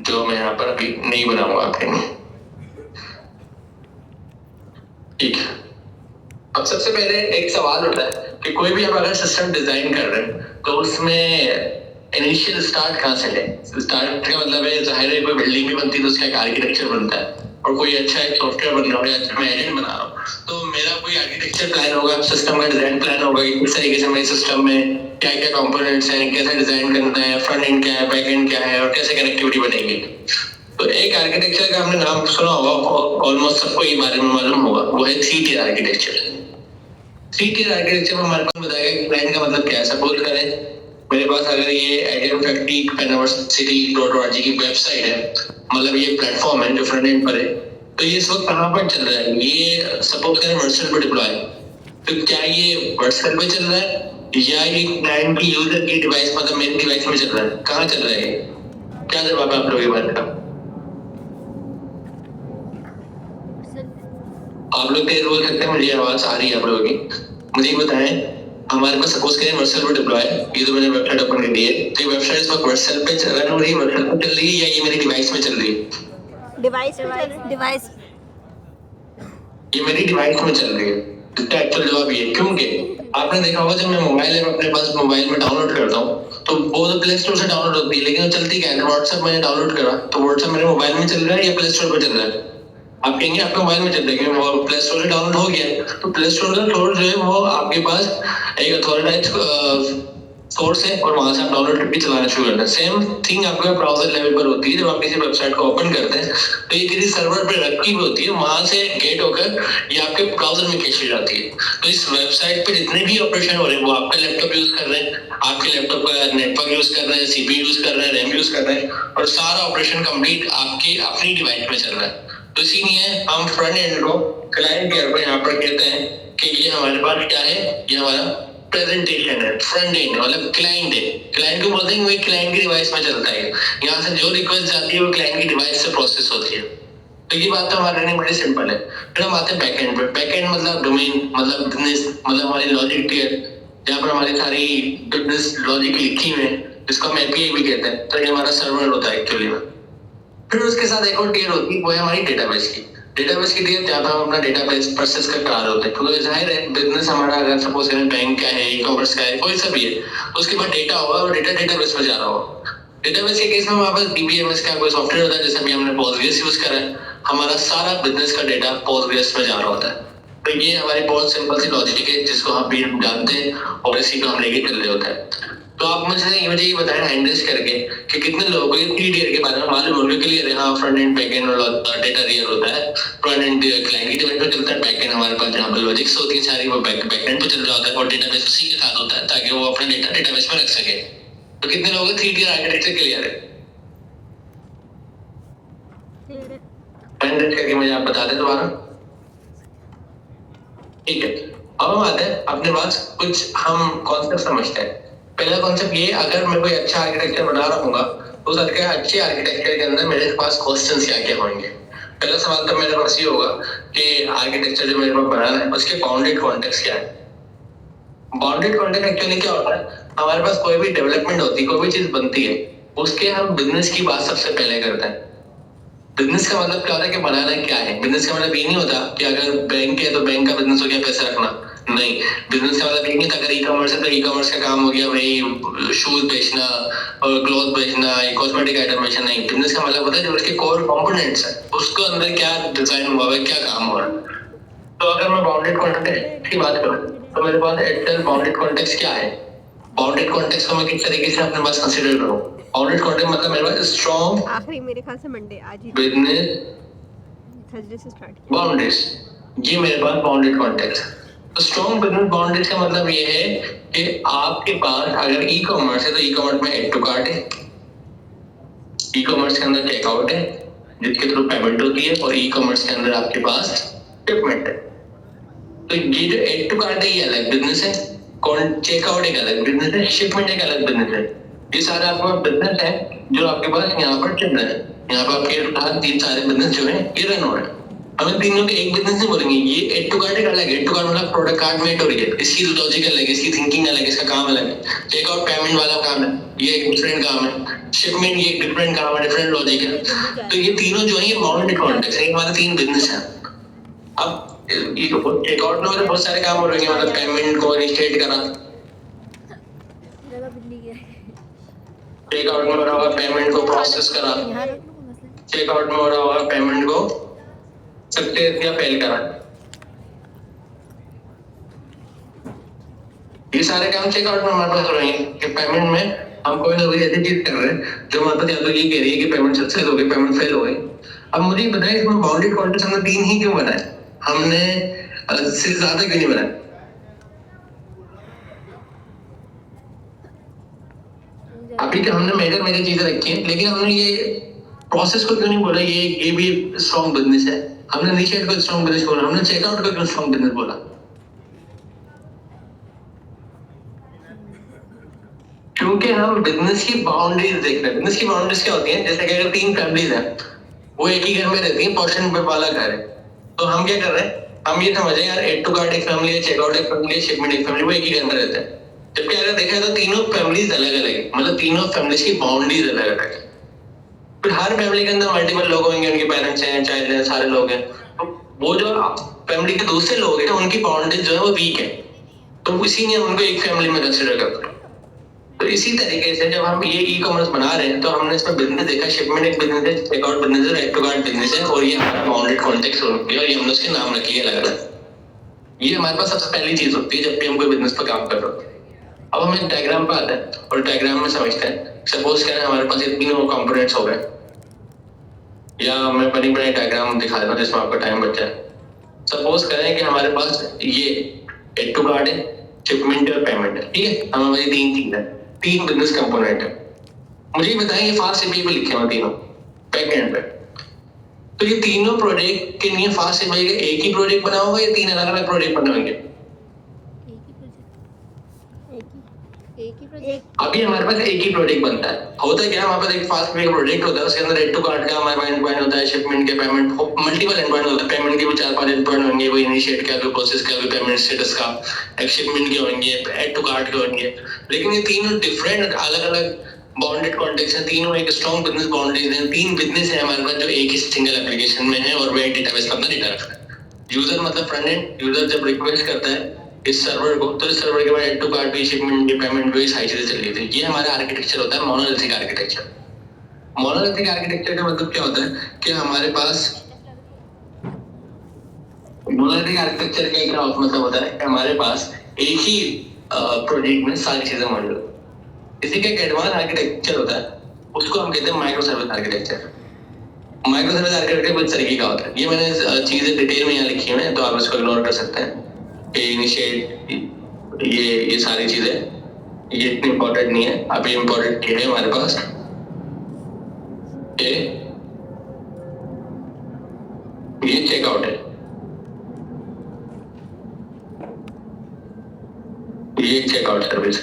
जो मैं यहाँ पर अभी नहीं बनाऊंगा आपके लिए। ठीक है, अब सबसे पहले एक सवाल उठता है कि कोई भी आप अगर सिस्टम डिजाइन कर रहे हैं तो उसमें इनिशियल स्टार्ट कहाँ से लें। स्टार्ट का मतलब है जाहिर है कोई बिल्डिंग भी बनती है तो उसका एक आर्किटेक्चर बनता है, और कोई अच्छा एक सॉफ्टवेयर बन रहा है, अच्छा मैं एजेंट बना रहा हूँ तो मेरा कोई आर्किटेक्चर प्लान होगा, सिस्टम का डिजाइन प्लान होगा कि किस तरीके से मेरे सिस्टम में क्या क्या कंपोनेंट्स हैं, कैसे डिजाइन करना है, फ्रंट एंड क्या है, बैक एंड क्या है, और कैसे कनेक्टिविटी बनेगी। तो एक आर्किटेक्चर का आपने नाम सुना होगा, ऑलमोस्ट सबको ये बारे में मालूम होगा, वो है 3 tier आर्किटेक्चर। 3 tier आर्किटेक्चर में हमारे पास बताएगा कि क्लाइंट का मतलब क्या है। सपोज करें मेरे पास अगर ये एजेंट फैक्ट्री penversity.org की वेबसाइट है, मतलब ये प्लेटफॉर्म है जो फ्रंट एंड पर है, तो ये इस वक्त कहाँ पर चल रहा है, ये सपोज करें व्हाट्सएप पे डिप्लॉय, तो क्या ये व्हाट्सएप पे चल रहा है या ये क्लाइंट की यूजर की डिवाइस मतलब मेन डिवाइस में चल रहा है, कहाँ चल रहा है, क्या जवाब है आप लोगों के बारे में? आप लोग तेज बोल सकते हैं, मुझे आवाज आ रही है आप लोगों की। मुझे बताएं, हमारे पास सपोज करें व्हाट्सएप पे डिप्लॉय, ये तो मैंने वेबसाइट ओपन कर दी है, तो ये वेबसाइट इस वक्त व्हाट्सएप पे रन हो रही है, व्हाट्सएप पे चल रही है या ये मेरी डिवाइस में चल रही है? डिवाइस ये मेरी डिवाइस में चल रही है। इसका एक्चुअल जवाब ये, क्योंकि आपने देखा होगा जब मैं मोबाइल ऐप अपने पास मोबाइल में डाउनलोड करता हूँ तो वो तो प्ले स्टोर से डाउनलोड होती है, लेकिन वो चलती क्या है, व्हाट्सएप मैंने डाउनलोड करा तो व्हाट्सएप मेरे मोबाइल में चल रहा है या प्ले स्टोर पे चल रहा है? आप कहेंगे आपके मोबाइल में चल रहा है क्योंकि वो प्ले स्टोर से डाउनलोड हो गया, तो प्ले स्टोर का सोर्स जो है वो आपके पास एक अथॉराइज्ड सोर्स है और वहां से आप डाउनलोड करके चलाना शुरू करते हैं। सेम थिंग आपके ब्राउजर लेवल पर होती है, जब आप किसी वेबसाइट को ओपन करते हैं तो ये किसी सर्वर पे रखी हुई होती है, वहां से गेट होकर ये आपके ब्राउजर में कैश हो जाती है। तो इस वेबसाइट पे जितने भी ऑपरेशन हो रहे हैं वो आपका लैपटॉप यूज कर रहे हैं, आपके लैपटॉप का नेटवर्क यूज कर रहे हैं, सीपीयू यूज कर रहे हैं, रैम यूज कर रहे हैं, और सारा ऑपरेशन कंप्लीट आपकी अपनी डिवाइस में चल रहा है। तो इसीलिए हम फ्रंट एंड को क्लाइंट के पर यहाँ पर कहते हैं कि ये हमारे पास क्या है, ये हमारा प्रेजेंटेशन है, फ्रंट एंड मतलब क्लाइंट है। क्लाइंट को बोलते हैं वही क्लाइंट की डिवाइस में चलता है, यहाँ से जो रिक्वेस्ट जाती है वो क्लाइंट की डिवाइस से प्रोसेस होती है। तो ये बात तो हमारे लिए बड़ी सिंपल है। फिर हम आते हैं बैकएंड पे। बैकएंड मतलब डोमेन, मतलब बिजनेस, मतलब हमारी लॉजिक टियर, जहाँ पर हमारी सारी बिजनेस लॉजिक लिखी हुई है, जिसको हम एपीआई भी कहते हैं। तो ये हमारा सर्वर होता है एक्चुअली में। फिर उसके साथ एक और टियर होती है, वो है हमारी डेटाबेस की। डेटाबेस की टियर जहाँ पर हम अपना डेटाबेस प्रोसेस कर रहे होते हैं, क्योंकि जाहिर है बिजनेस हमारा अगर सपोज करें बैंक का है, ई कॉमर्स का है, कोई सा भी है, तो उसके बाद डेटा होगा और डेटा डेटाबेस में जा रहा होगा। डेटाबेस के केस में हमारे पास डीबीएमएस का कोई सॉफ्टवेयर होता है, जैसे अभी हमने पोस्टग्रेस यूज करा है, हमारा सारा बिजनेस का डेटा पोस्टग्रेस में जा रहा होता है। तो ये हमारी बहुत सिंपल सी लॉजिक है जिसको हम भी जानते हैं और इसी को हम लेके चल रहे होते हैं। तो आप मुझे ये बताएं हैंडल्स करके कि कितने लोगों को ये 3 tier के बारे में मालूम होने के लिए, हाँ फ्रंट एंड बैक एंड और डेटा रियर होता है। फ्रंट एंड क्लाइंट की डिवाइस पे चलता है, बैक एंड हमारे पास जहाँ पर लॉजिक्स होती है सारी वो बैक एंड पे चल रहा होता है, और डेटाबेस उसी के साथ होता है ताकि वो अपना डेटा डेटाबेस में रख सके। तो कितने लोगों को 3 tier आर्किटेक्चर क्लियर है? हैंडल्स करके मुझे आप बता दें दोबारा। ठीक है, अब हम आते हैं अपने पास कुछ हम कॉन्सेप्ट समझते हैं। पहला कॉन्सेप्ट ये, अगर मैं कोई अच्छा आर्किटेक्चर बना रहा हूँ तो उस अच्छे आर्किटेक्चर के अंदर मेरे पास क्वेश्चंस क्या क्या होंगे। पहला सवाल तो मेरे पास ये होगा कि आर्किटेक्चर जो मेरे पास बनाना है उसके बाउंडेड कॉन्टेक्स्ट क्या है। बाउंडेड कॉन्टेक्स्ट एक्चुअली क्या होता है, हमारे पास कोई भी डेवलपमेंट होती है, कोई भी चीज बनती है, उसके हम बिजनेस की बात सबसे पहले करते हैं। बिजनेस का मतलब क्या होता है कि बनाना क्या है। बिजनेस का मतलब ये नहीं होता कि अगर बैंक है तो बैंक का बिजनेस हो गया पैसे रखना, नहीं। बिजनेस का मतलब ये नहीं था, अगर ई कॉमर्स है तो ई कॉमर्स का काम हो गया भाई शूज बेचना और क्लॉथ बेचना, कॉस्मेटिक आइटम बेचना, नहीं। बिजनेस का मतलब होता है जो उसके कोर कंपोनेंट्स है, उसको अंदर क्या डिजाइन हुआ है, क्या काम हो रहा है। तो अगर मैं बाउंडेड कॉन्टेक्स्ट की बात करूं तो मेरे पास एक्चुअल बाउंडेड कॉन्टेक्स्ट क्या है। बाउंडेड कॉन्टेक्स्ट को मैं किस तरीके से अपने पास कंसीडर करूं। बाउंडेड कॉन्टेक्स्ट मतलब मेरे पास स्ट्रॉन्ग आखिरी मेरे ख्याल से मंडे आज ही बिजनेस थर्सडे से स्टार्ट किया बाउंड्रीज, ये मेरे पास बाउंडेड कॉन्टेक्स्ट। तो स्ट्रॉन्ग बिजनेस बाउंड्रीज का मतलब ये है कि आपके पास अगर ई कॉमर्स है तो ई कॉमर्स में एड टू कार्ट है, ई कॉमर्स के अंदर चेकआउट है जिसके थ्रू पेमेंट होती है, और ई कॉमर्स के अंदर आपके पास शिपमेंट है। तो ये जो एड टू कार्ट है ये अलग बिजनेस है, चेकआउट एक अलग बिजनेस है, शिपमेंट एक अलग बिजनेस है। ये सारा आपका बिजनेस है जो आपके पास यहाँ पर चल रहा है। यहाँ पर आपके पास 3 सारे बिजनेस जो है ये रन हो रहे हैं। हम इन तीनों के एक बिजनेस नहीं बोलेंगे, ये एड टू कार्ट एक अलग है। एड टू कार्ट मतलब प्रोडक्ट कार्ट में एड हो रही है, इसकी लॉजिक अलग है, इसकी थिंकिंग अलग है, इसका काम अलग है। चेकआउट पेमेंट वाला काम है, ये एक डिफरेंट काम है। शिपमेंट ये डिफरेंट काम है, डिफरेंट लॉजिक है। तो ये तीनों जो है ये बाउंडेड कॉन्टेक्स्ट है, हमारे 3 बिजनेस हैं। अब ये चेकआउट में बहुत सारे काम हो रहे हैं, मतलब पेमेंट को इनिशिएट करा, चेकआउट में हो रहा होगा पेमेंट को प्रोसेस करा, चेकआउट में हो रहा होगा पेमेंट को सक्सेस या फेल करा। ये सारे काम चेकआउट में हमारे पास हो रहे हैं कि पेमेंट में हम कोई ना कोई ऐसी चीज कर रहे हैं जो हमारे पास या तो ये कह रही है कि पेमेंट सक्सेस हो गई, पेमेंट फेल हो गई। अब मुझे बताएं इसमें बाउंडेड कॉन्टेक्स्ट हमने 3 ही क्यों बनाए, हमने से ज्यादा क्यों नहीं बनाए? अभी तो हमने मेजर चीजें रखी हैं, लेकिन हमने ये प्रोसेस को क्यों नहीं बोला ये भी स्ट्रॉन्ग बिजनेस है? हमने इनिशिएट को स्ट्रॉन्ग बिजनेस बोला, हमने चेकआउट को क्यों स्ट्रॉन्ग बिजनेस बोला? क्योंकि हम बिजनेस की बाउंड्रीज देख रहे हैं। बिजनेस की बाउंड्रीज क्या होती हैं? जैसे कि अगर 3 फैमिलीज हैं, वो एक ही घर में रहती हैं, पोर्शन पे वाला घर है, तो हम क्या कर रहे हैं, हम ये समझे यार एड टू कार्ड एक फैमिली है, चेकआउट एक फैमिली है, शिपमेंट एक फैमिली, वो एक ही घर में रहते हैं। जबकि अगर देखा जाए तो तीनों फैमिलीज अलग अलग है, मतलब तीनों फैमिलीज की बाउंड्रीज अलग अलग है। फिर हर फैमिली के अंदर मल्टीपल लोग होंगे, उनके पेरेंट्स हैं, चाइल्ड हैं, सारे लोग हैं, तो वो जो फैमिली के दूसरे लोग हैं उनकी बाउंड्रीज जो है वो वीक है, तो इसीलिए हम उनको एक फैमिली में कंसिडर करते हैं। तो इसी तरीके से जब हम ये ई कॉमर्स बना रहे हैं तो हमने इसमें बिजनेस देखा, शिपमेंट एक बिजनेस है, चेकआउट बिजनेस है, एड टू कार्ड बिजनेस है, और ये हमारा बाउंडेड कॉन्टेक्स्ट होती है और ये हमने उसके नाम रखी है अलग अलग। ये हमारे पास सबसे पहली चीज होती है जब भी हम कोई बिजनेस पर काम कर रहे होते हैं। अब हम एक डायग्राम पे आते हैं और डायग्राम में समझते हैं। सपोज करें हमारे पास ये तीनों कंपोनेंट्स हो गए, या मैं बनी बड़ी डायग्राम दिखा देता हूँ जिसमें आपका टाइम बच जाए। सपोज करें कि हमारे पास ये एड टू कार्ड है, शिपमेंट और पेमेंट है, ठीक है, हमारे पास 3 चीज है, 3 बिजनेस कंपोनेंट है। मुझे बताएं ये फास्ट एपीआई पे लिखे हुए तीनों बैक एंड पे, तो ये तीनों प्रोजेक्ट के लिए फास्ट एपीआई का एक ही प्रोजेक्ट बना होगा या 3 अलग अलग प्रोजेक्ट बने होंगे? अभी हमारे पास एक ही प्रोजेक्ट बनता है। होता है क्या, हमारे पास एक फास्ट एपीआई प्रोजेक्ट होता है, उसके अंदर एड टू कार्ड का हमारे पास एंड होता है, शिपमेंट के पेमेंट मल्टीपल एंड होता है, पेमेंट के भी 4-5 एंड होंगे, वो इनिशिएट किया गया, प्रोसेस किया गया, पेमेंट स्टेटस का, एक शिपमेंट के होंगे, एड टू कार्ड के होंगे। लेकिन ये तीनों डिफरेंट अलग अलग बाउंडेड कॉन्टेक्स्ट हैं, तीनों एक स्ट्रॉन्ग बिजनेस बाउंड्रीज हैं। 3 बिजनेस है हमारे पास जो एक ही सिंगल एप्लीकेशन में है और वो एक डेटाबेस पर अपना डेटा रखता है। यूजर मतलब फ्रंट एंड यूजर जब रिक्वेस्ट करता है इस सर्वर को, तो इस सर्वर के बाद एड टू कार्ड भी, शिपमेंट भी, पेमेंट भी, सारी चीजें चल रही थी। ये हमारा आर्किटेक्चर होता है मोनोलिथिक आर्किटेक्चर। मोनोलिथिक आर्किटेक्चर का मतलब क्या होता है कि हमारे पास मोनोलिथिक आर्किटेक्चर का क्या मतलब होता है कि हमारे पास एक ही प्रोजेक्ट में सारी चीजें मौजूद है। इसी का एक एडवांस आर्किटेक्चर होता है, उसको हम कहते हैं micro service architecture. Micro service architecture कुछ तरीके का होता है, ये मैंने चीजें डिटेल में यहाँ लिखी हुई हैं, तो आप इसको इग्नोर कर सकते हैं। इनिशिएट ये सारी चीजें ये इतनी इंपॉर्टेंट नहीं है। अभी इंपॉर्टेंट ये है हमारे पास ये चेकआउट है, ये चेकआउट सर्विस।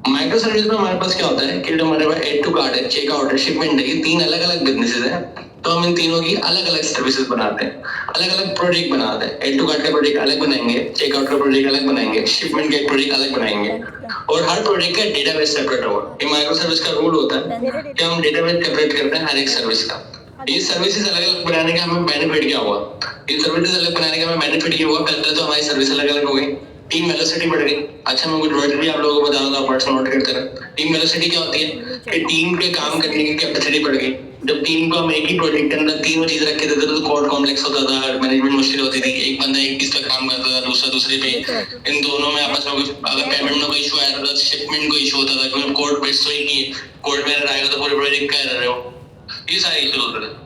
माइक्रो सर्विस में हमारे पास क्या होता है कि जो हमारे पास एड टू कार्ड है, चेकआउट है, शिपमेंट है, ये 3 अलग अलग बिजनेसेस हैं, तो हम इन तीनों की अलग अलग सर्विसेज बनाते हैं, अलग अलग प्रोजेक्ट बनाते हैं। एड टू कार्ड का प्रोजेक्ट अलग बनाएंगे, चेकआउट का प्रोजेक्ट अलग बनाएंगे, शिपमेंट का एक प्रोजेक्ट अलग बनाएंगे, और हर प्रोजेक्ट का डेटाबेस सेपरेट होगा। ये माइक्रो सर्विस का रूल होता है कि हम डेटाबेस सेपरेट करते हैं हर एक सर्विस का। ये सर्विसेज अलग अलग बनाने का हमें बेनिफिट क्या हुआ? ये सर्विसेज अलग बनाने का हमें बेनिफिट ये हुआ, पहले तो हमारी सर्विस अलग अलग हो गई, टीम वेलोसिटी बढ़ गई। अच्छा मैं कुछ वर्ड भी आप लोगों को बता दूंगा, वर्ड्स नोट करते रहे। टीम वेलोसिटी क्या होती है कि टीम के काम करने की कैपेसिटी बढ़ गई। जब टीम को हम एक ही प्रोजेक्ट के अंदर तीनों चीज रख के देते थे तो कोड कॉम्प्लेक्स होता था, मैनेजमेंट मुश्किल होती थी, एक बंदा एक चीज पे काम करता था, दूसरा दूसरे पे, इन दोनों में आपस में अगर पेमेंट में कोई इशू आया था, शिपमेंट कोई इशू होता था, क्योंकि कोड बेस्ड तो ही नहीं है, कोड में एरर आएगा तो पूरे प्रोजेक्ट का एरर है, ये सारे इशू होते थे।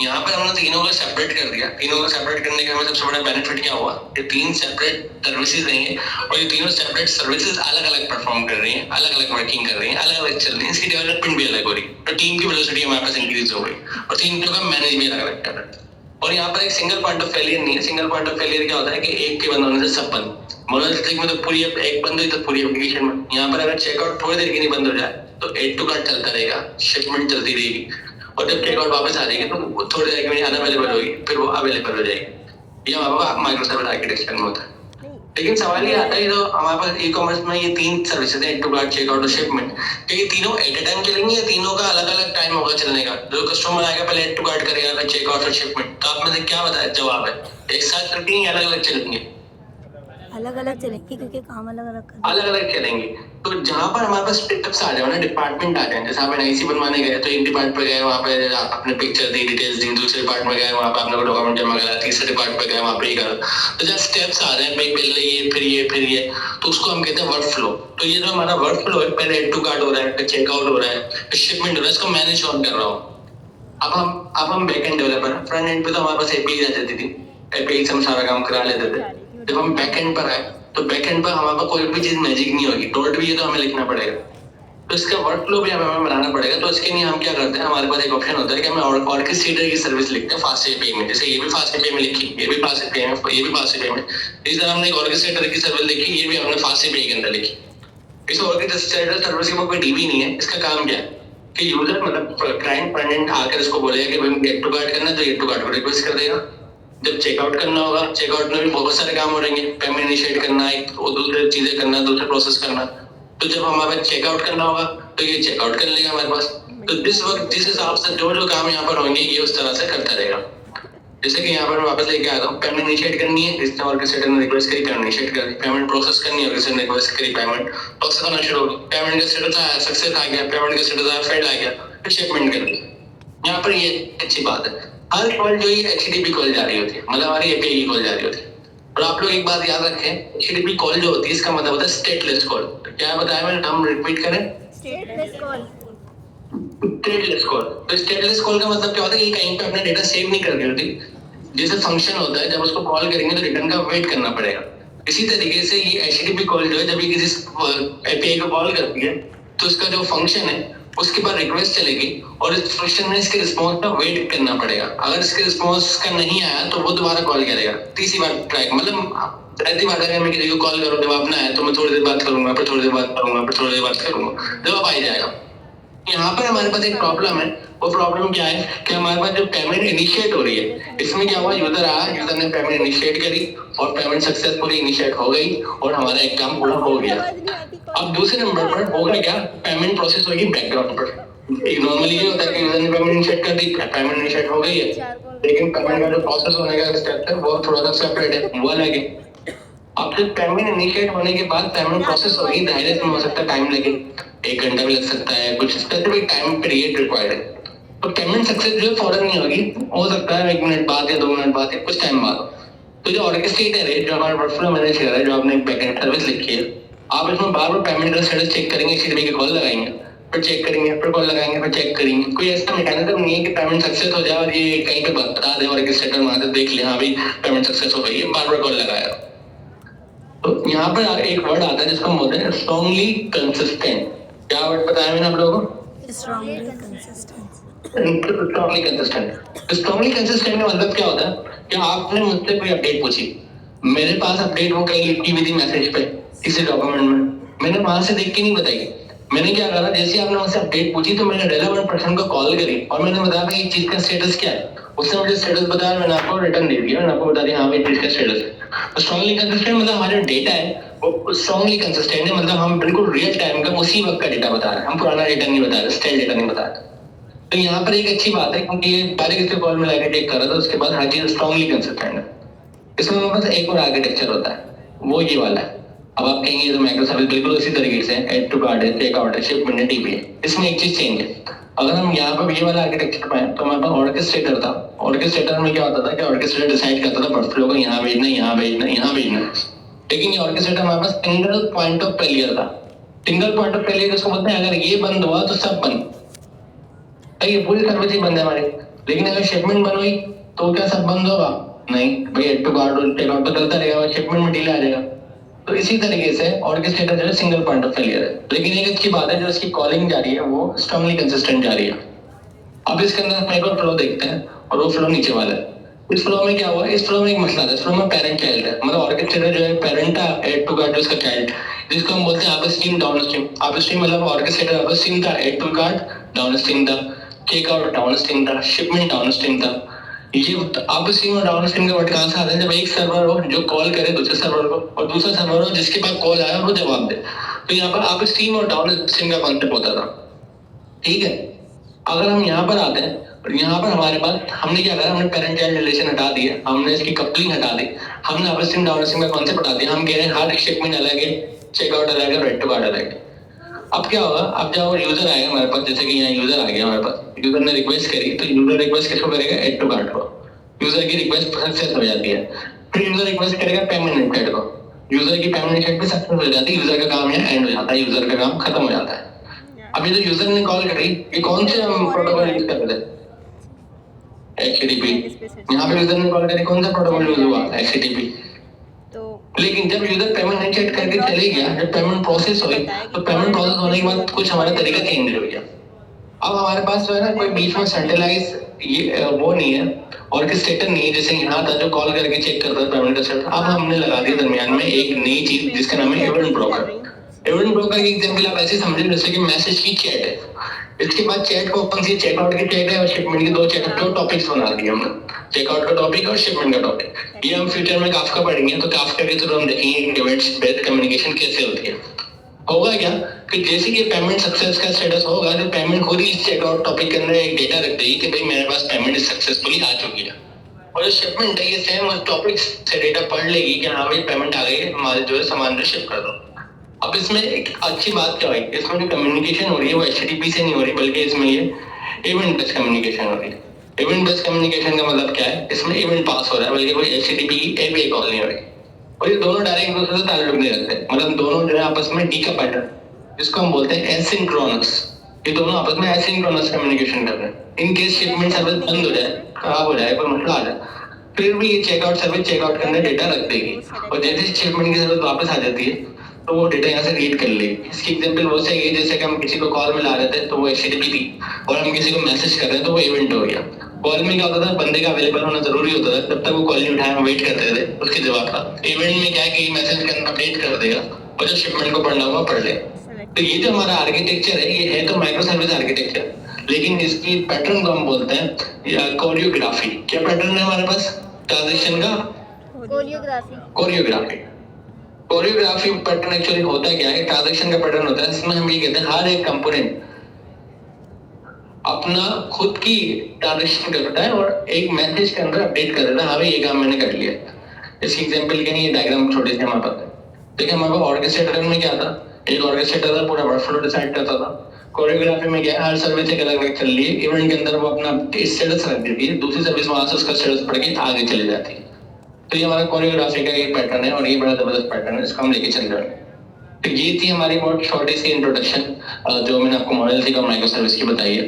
यहाँ पर हमने तीनों को सेपरेट कर दिया। तीनों को सेपरेट करने का हमें सबसे बड़ा बेनिफिट क्या हुआ? ये 3 सेपरेट सर्विसेज रहेंगे और ये तीनों सेपरेट सर्विसेज अलग अलग परफॉर्म कर रही हैं, अलग अलग वर्किंग कर रही हैं, अलग अलग चल रही हैं, इसकी डेवलपमेंट भी अलग हो रही है, तो टीम की वेलोसिटी हमारे पास इंक्रीज हो गई और तीनों का मैनेज भी अलग अलग कर रहा है। और यहाँ पर एक सिंगल पॉइंट ऑफ फेलियर नहीं है। सिंगल पॉइंट ऑफ फेलियर क्या होता है कि एक के बंद होने से सब बंद। मोनोलिथिक में तो पूरी एक बंद हुई तो पूरी एप्लीकेशन में। यहाँ पर अगर चेकआउट थोड़ी देर के लिए बंद हो जाए तो एड टू कार्ड चलता रहेगा, शिपमेंट चलती रहेगी, और जब चेकआउट वापस आ जाएगी तो वो थोड़ी देर के लिए अनअवेलेबल होगी, फिर वो अवेलेबल हो जाएगी। ये हमारा माइक्रो सर्विस आर्किटेक्चर में होता है। लेकिन सवाल ये आता है जो हमारे पास ई कॉमर्स में ये 3 सर्विसेज है, एड टू कार्ट, चेकआउट और शिपमेंट, तो ये तीनों एट ए टाइम चलेंगी या तीनों का अलग अलग टाइम होगा चलने का? जो कस्टमर आएगा पहले एड टू कार्ट करेगा, फिर चेकआउट और शिपमेंट, तो आप में से क्या बताया जवाब है? एक साथ चलती है या अलग अलग चलेंगी? अलग अलग चलेंगी क्योंकि काम अलग अलग कर अलग अलग चलेंगे। तो जहां पर हमारे पास स्टेप्स आ जाए ना, डिपार्टमेंट आ जाए, जैसे आप एनआईसी बनवाने गए तो एक डिपार्टमेंट पे गए, वहां पे आपने पिक्चर दी, डिटेल्स दी, दूसरे डिपार्टमेंट में गए, वहां पे आपने डॉक्यूमेंट जमा कराया, तीसरे डिपार्टमेंट पे गए, वहां पे ये करा। तो जब स्टेप्स आ रहे हैं भाई, पहले ये फिर ये फिर ये, तो उसको हम कहते हैं वर्क फ्लो। तो ये जो हमारा वर्क फ्लो है, पहले एड टू कार्ड हो रहा है, फिर चेकआउट हो रहा है, फिर शिपमेंट हो रहा है, इसको मैनेज कौन कर रहा हूँ? अब हम बैक एंड डेवलपर हैं। फ्रंट एंड पे तो हमारे पास एपीआई आ जाती थी, एपीआई से हम सारा काम करा लेते थे। जब हम बैक एंड पर आए तो बैक एंड पर हमारे पास कोई भी चीज मैजिक नहीं होगी, डॉट भी है तो हमें लिखना पड़ेगा, तो इसका वर्क फ्लो भी हमें बनाना पड़ेगा। तो इसके लिए हम क्या करते हैं, हमारे पास एक ऑप्शन होता है कि हमें ऑर्केस्ट्रेटर की सर्विस लिखते हैं फास्ट एपीआई में। जैसे ये भी फास्ट एपीआई में लिखी, ये भी फास्ट एपीआई में, ये भी फास्ट एपीआई में, इस तरह हमने एक ऑर्केस्ट्रेटर की सर्विस लिखी, ये भी हमने फास्ट एपीआई के अंदर लिखी। इस ऑर्केस्ट्रेटर सर्विस के ऊपर कोई डीबी नहीं है। इसका काम क्या है कि यूजर मतलब क्लाइंट फ्रंट एंड आकर इसको बोलेगा कि भाई गेट टू कार्ड करना है तो गेट टू कार्ड को रिक्वेस्ट कर देगा। जब चेकआउट करना होगा, चेकआउट में भी बहुत सारे काम हो रहेंगे, पेमेंट इनिशिएट करना, एक दूसरे चीजें करना, दूसरे प्रोसेस करना। तो जब हमारे चेकआउट करना होगा तो ये चेकआउट कर लेगा हमारे पास। तो जिस वक्त जिस हिसाब से जो जो काम यहाँ पर होंगे ये उस तरह से करता रहेगा। जैसे कि यहाँ पर मैं वापस लेके आता हूँ, पेमेंट इनिशिएट करनी है, इसने ऑर्केस्ट्रेटर ने रिक्वेस्ट करी, पेमेंट इनिशिएट कर दी, पेमेंट प्रोसेस करनी है, ऑर्केस्ट्रेटर ने रिक्वेस्ट करी, पेमेंट प्रोसेस होना शुरू हो गई, पेमेंट का स्टेटस आया, सक्सेस आ गया, पेमेंट का स्टेटस आया, फेल्ड आ गया, फिर शिपमेंट कर दी। यहाँ पर ये अच्छी बात है, हर कॉल जो ये एचटीटीपी कॉल जा रही होती है, मतलब हमारी एपीआई की कॉल जा रही होती है। और आप लोग एक बात याद रखें, एचटीटीपी कॉल जो होती है इसका मतलब होता है स्टेटलेस कॉल। क्या बताया मैंने, हम रिपीट करें, स्टेटलेस कॉल। Stateless call. तो स्टेटलेस कॉल का मतलब क्या होता है, ये कहीं पे अपना डेटा सेव नहीं कर रही होती। जैसे फंक्शन होता है, जब उसको कॉल करेंगे तो रिटर्न का वेट करना पड़ेगा। इसी तरीके से ये एचटीटीपी कॉल जो है, जब ये किसी एपीआई को कॉल करती है तो उसका जो फंक्शन है उसके बाद रिक्वेस्ट चलेगी और इस फंक्शन में इसके रिस्पॉन्स का वेट करना पड़ेगा। अगर इसके रिस्पॉन्स का नहीं आया तो वो दोबारा कॉल करेगा, तीसरी बार ट्राई, मतलब ऐसी बात है मैं किसी को कॉल करूँ, जब आप ना आए तो मैं थोड़ी देर बात करूंगा, फिर थोड़ी देर बात करूंगा, फिर थोड़ी देर बात करूंगा, जवाब आ ही जाएगा। यहाँ पर हमारे पास एक प्रॉब्लम है। वो प्रॉब्लम क्या है कि हमारे पास जो पेमेंट इनिशिएट हो रही है, इसमें क्या हुआ, यूजर आया, यूजर ने पेमेंट इनिशिएट करी और पेमेंट सक्सेसफुली इनिशिएट हो गई और हमारा एक काम पूरा हो गया। अब दूसरे नंबर पर होगा क्या, पेमेंट प्रोसेस होगी बैकग्राउंड पर। नॉर्मली ये होता है कि यूजर ने पेमेंट इनिशिएट कर दी, पेमेंट इनिशिएट हो गई है, लेकिन पेमेंट का जो प्रोसेस होने का स्टेप है वो थोड़ा सा सेपरेट है, वो अलग है। अब जब पेमेंट इनिशिएट होने के बाद पेमेंट प्रोसेस होगी, जाहिर है हो सकता है टाइम लगे, 1 घंटा भी लग सकता है, कुछ स्पेसिफिक टाइम पीरियड रिक्वायर्ड है। तो पेमेंट सक्सेस जो है फौरन नहीं होगी, हो सकता है 1 मिनट बाद या 2 मिनट बाद या कुछ टाइम बाद। तो जो ऑर्केस्ट्रेटर है, जो हमारा वर्कफ्लो मैनेज कर रहा है, जो आपने एक बैकएंड सर्विस लिखी है, आप इसमें बार बार पेमेंट का स्टेटस चेक करेंगे, इसी की कॉल लगाएंगे, फिर चेक करेंगे, फिर कॉल लगाएंगे, फिर चेक करेंगे। कोई ऐसा मैकेनिज्म नहीं है कि पेमेंट सक्सेस हो जाए और ये कहीं पे बता दे ऑर्केस्ट्रेटर वहां से देख ले, हाँ भाई पेमेंट सक्सेस हो गई है, बार बार कॉल लगाया। तो यहाँ पर एक वर्ड आता है जिसको हम बोलते हैं स्ट्रांगली कंसिस्टेंट। क्या वर्ड बताया मैंने आप लोगों को? Strongly consistent. Strongly consistent. Strongly consistent का मतलब क्या होता है कि आपने मुझसे कोई अपडेट पूछी, मेरे पास अपडेट वो कहीं लिखी हुई थी मैसेज पे किसी डॉक्यूमेंट में, मैंने वहां से देख के नहीं बताई। मैंने क्या करा, जैसे आपने मुझसे अपडेट पूछी तो मैंने रेलेवेंट पर्सन को कॉल करी और मैंने बताया कि इस चीज का स्टेटस क्या है। उसने मुझे स्टेटस बताया, मैंने आपको रिटर्न दे दिया, मैंने आपको बता दिया हाँ भाई इसका स्टेटस है। स्ट्रांगली कंसिस्टेंट मतलब हमारा डेटा है वो स्ट्रांगली कंसिस्टेंट है, मतलब हम बिल्कुल रियल टाइम का उसी वक्त का डेटा बता रहे हैं, हम पुराना डेटा नहीं बता रहे, स्टेल डेटा नहीं बता रहे। तो यहाँ पर एक अच्छी बात है क्योंकि ये पहले किसी कॉल में लाके टेक कर रहा था, उसके बाद हर चीज स्ट्रांगली कंसिस्टेंट है। इसमें हमारे पास एक और आर्किटेक्चर होता है, वो ये वाला है। अब आप कहेंगे तो माइक्रो सर्विस बिल्कुल उसी तरीके से एड टू कार्ड है, चेकआउट है, शिपमेंट है, टीपी है। इसमें एक चीज चेंज है, अगर हम यहाँ पर ये वाला आर्किटेक्चर पाए तो हमारे पास ऑर्केस्ट्रेटर था। ऑर्केस्ट्रेटर में क्या होता था कि ऑर्केस्ट्रेटर डिसाइड करता था वर्कफ्लो को यहाँ भेजना, यहाँ भेजना, यहाँ भेजना। लेकिन ये ऑर्केस्ट्रेटर हमारे पास सिंगल पॉइंट ऑफ फेलियर था। सिंगल पॉइंट ऑफ फेलियर किसको बोलते हैं, अगर ये बंद हुआ तो सब बंद, ये पूरी सर्विस ही बंद है हमारी। लेकिन अगर शिपमेंट बंद हुई तो क्या सब बंद होगा? नहीं भाई, एड टू कार्ड चेकआउट तो चलता रहेगा, शिपमेंट में डिले आ जाएगा। तो इसी तरीके से ऑर्केस्ट्रेटर जो है सिंगल पॉइंट ऑफ फेलियर है। लेकिन एक अच्छी बात है, जो इसकी कॉलिंग जा रही है वो स्ट्रांगली कंसिस्टेंट जा रही है। अब इसके अंदर हम एक और फ्लो देखते हैं और वो फ्लो नीचे वाला है। इस फ्लो में क्या हुआ, इस फ्लो में एक मसला था। इस फ्लो में पेरेंट चाइल्ड है, मतलब ऑर्केस्ट्रेटर जो है पेरेंट था, एड टू कार्ड उसका चाइल्ड, जिसको हम बोलते हैं अपस्ट्रीम डाउनस्ट्रीम। अपस्ट्रीम मतलब ऑर्केस्ट्रेटर अपस्ट्रीम था, एड टू कार्ड डाउनस्ट्रीम था, चेकआउट डाउनस्ट्रीम था, शिपमेंट डाउनस्ट्रीम था। ये अप स्ट्रीम और डाउन स्ट्रीम के वर्ड कहाँ से आते हैं? जब एक सर्वर हो जो कॉल करे दूसरे सर्वर को और दूसरा सर्वर हो जिसके पास कॉल आया वो जवाब दे, तो यहाँ पर अप स्ट्रीम और डाउन स्ट्रीम का कॉन्सेप्ट होता था। ठीक है, अगर हम यहाँ पर आते हैं और यहाँ पर हमारे पास हमने क्या करा, हमने पेरेंट चाइल्ड रिलेशन हटा दिया, हमने इसकी कपलिंग हटा दी, हमने अप स्ट्रीम डाउन स्ट्रीम का कॉन्सेप्ट हटा दिया। हम कह रहे हैं हर शिपमेंट अलग है, चेकआउट अलग है, रेड टू कार्ड अलग है। अब क्या होगा, अब जब यूजर आएगा हमारे पास, जैसे कि यहाँ यूजर आ गया हमारे पास, यूजर ने रिक्वेस्ट करी तो यूजर रिक्वेस्ट किसको करेगा? एड टू कार्ट को। यूजर की रिक्वेस्ट सक्सेस हो जाती है, फिर यूजर रिक्वेस्ट करेगा पेमेंट मेथड को, यूजर की पेमेंट मेथड भी सक्सेस हो जाती है, यूजर का काम यहाँ एंड हो जाता है, यूजर का काम खत्म हो जाता है। अब ये जो यूजर ने कॉल करी, ये कौन से हम प्रोटोकॉल यूज कर रहे थे? HTTP। यहाँ पे यूजर ने कॉल करी, कौन सा प्रोटोकॉल यूज हुआ? HTTP। लेकिन जब यूजर पेमेंट इनिशिएट करके चले गया, जब पेमेंट प्रोसेस हुई, तो पेमेंट प्रोसेस होने के बाद कुछ हमारा तरीका चेंज हो गया। अब हमारे पास जो है ना कोई बीच में सेंट्रलाइज ये वो नहीं है, ऑर्केस्ट्रेटर नहीं है, जैसे यहाँ था जो कॉल करके चेक करता है पेमेंट का सेट। अब हमने लगा दिया दरमियान में एक नई चीज जिसका नाम है इवेंट ब्रोकर। इवेंट ब्रोकर की एग्जांपल आप ऐसे समझिए जैसे कि मैसेज की चैट है, इसके बाद चैट को ओपन से चेकआउट की चैट है और शिपमेंट की दो टॉपिक्स बना दिए हमने, चेकआउट का टॉपिक और शिपमेंट का टॉपिक। ये हम फ्यूचर में काफका पढ़ेंगे, तो काफका के थ्रू हम देखेंगे इवेंट्स बेस्ड कम्युनिकेशन कैसे होती है। होगा क्या कि जैसे कि पेमेंट सक्सेस का स्टेटस होगा, जो पेमेंट खुद ही इस चेकआउट टॉपिक के अंदर एक डेटा रख देगी कि भाई मेरे पास पेमेंट सक्सेसफुली आ चुकी है, और जो शिपमेंट है ये सेम उस टॉपिक से डेटा पढ़ लेगी कि हाँ भाई पेमेंट आ गई है, हमारे जो है सामान जो शिप कर दो। अब इसमें एक अच्छी बात क्या हुई, इसमें जो कम्युनिकेशन हो रही है वो HTTP से नहीं हो रही, बल्कि इसमें ये इवेंट बेस्ड कम्युनिकेशन हो रही है। इवेंट बेस्ड कम्युनिकेशन का मतलब क्या है, इसमें इवेंट पास हो रहा है, बल्कि कोई HTTP की API कॉल नहीं हो रही, और ये दोनों डायरेक्ट एक दूसरे से ताल्लुक नहीं रखते, मतलब दोनों जो है आपस में डीकपल्ड, जिसको हम बोलते हैं एसिंक्रोनस। ये दोनों आपस में एसिंक्रोनस कम्युनिकेशन कर रहे हैं। इन केस शिपमेंट सर्विस बंद हो जाए, खराब हो जाए, कोई मसला आ जाए, फिर भी ये चेकआउट सर्विस चेकआउट करने डेटा रख देगी, और जैसे शिपमेंट की सर्विस वापस आ जाती है तो वो डेटा यहाँ से रीड कर लेगी। इसकी एग्जांपल वो सही है जैसे कि हम किसी को कॉल में ला रहे थे तो वो HTTP थी, और हम किसी को मैसेज कर रहे हैं तो वो इवेंट हो गया। कॉल में क्या होता था, बंदे का अवेलेबल होना जरूरी होता था, जब तक वो कॉल नहीं उठाया हम वेट करते थे उसके जवाब का। इवेंट में क्या है कि मैसेज के अंदर अपडेट कर देगा और जो शिपमेंट को पढ़ना होगा पढ़ ले। तो ये जो हमारा आर्किटेक्चर है, ये है तो माइक्रो सर्विस आर्किटेक्चर, लेकिन इसकी पैटर्न को हम बोलते हैं कोरियोग्राफी। क्या पैटर्न है हमारे पास ट्रांजैक्शन का? कोरियोग्राफी। कोरियोग्राफी पैटर्न एक्चुअली होता क्या है, ट्रांजैक्शन का पैटर्न होता है, इसमें हम ये कहते हैं हर एक कंपोनेंट अपना खुद की ट्रांजैक्शन करता है और एक मैसेज के अंदर अपडेट कर देता है, हाँ भाई ये काम मैंने कर लिया। इसकी एग्जांपल के लिए ये डायग्राम छोटे से हमारे पास है। देखिए हमारे पास ऑर्केस्ट्रेटर में क्या था, एक ऑर्केस्ट्रेटर था पूरा वर्कफ्लो डिसाइड करता था। कोरियोग्राफी में क्या है, हर सर्विस एक अलग अलग चल रही है, इवेंट के अंदर वो अपना स्टेटस रख देती है, दूसरी सर्विस वहां से उसका स्टेटस पढ़ के आगे चली जाती है। तो ये हमारा कोरियोग्राफी का एक पैटर्न है और ये बड़ा जबरदस्त पैटर्न है, इसको हम लेके चल रहे हैं। तो ये थी हमारी बहुत शॉर्ट सी इंट्रोडक्शन जो मैंने आपको मॉडल थी माइक्रो सर्विस की बताई है।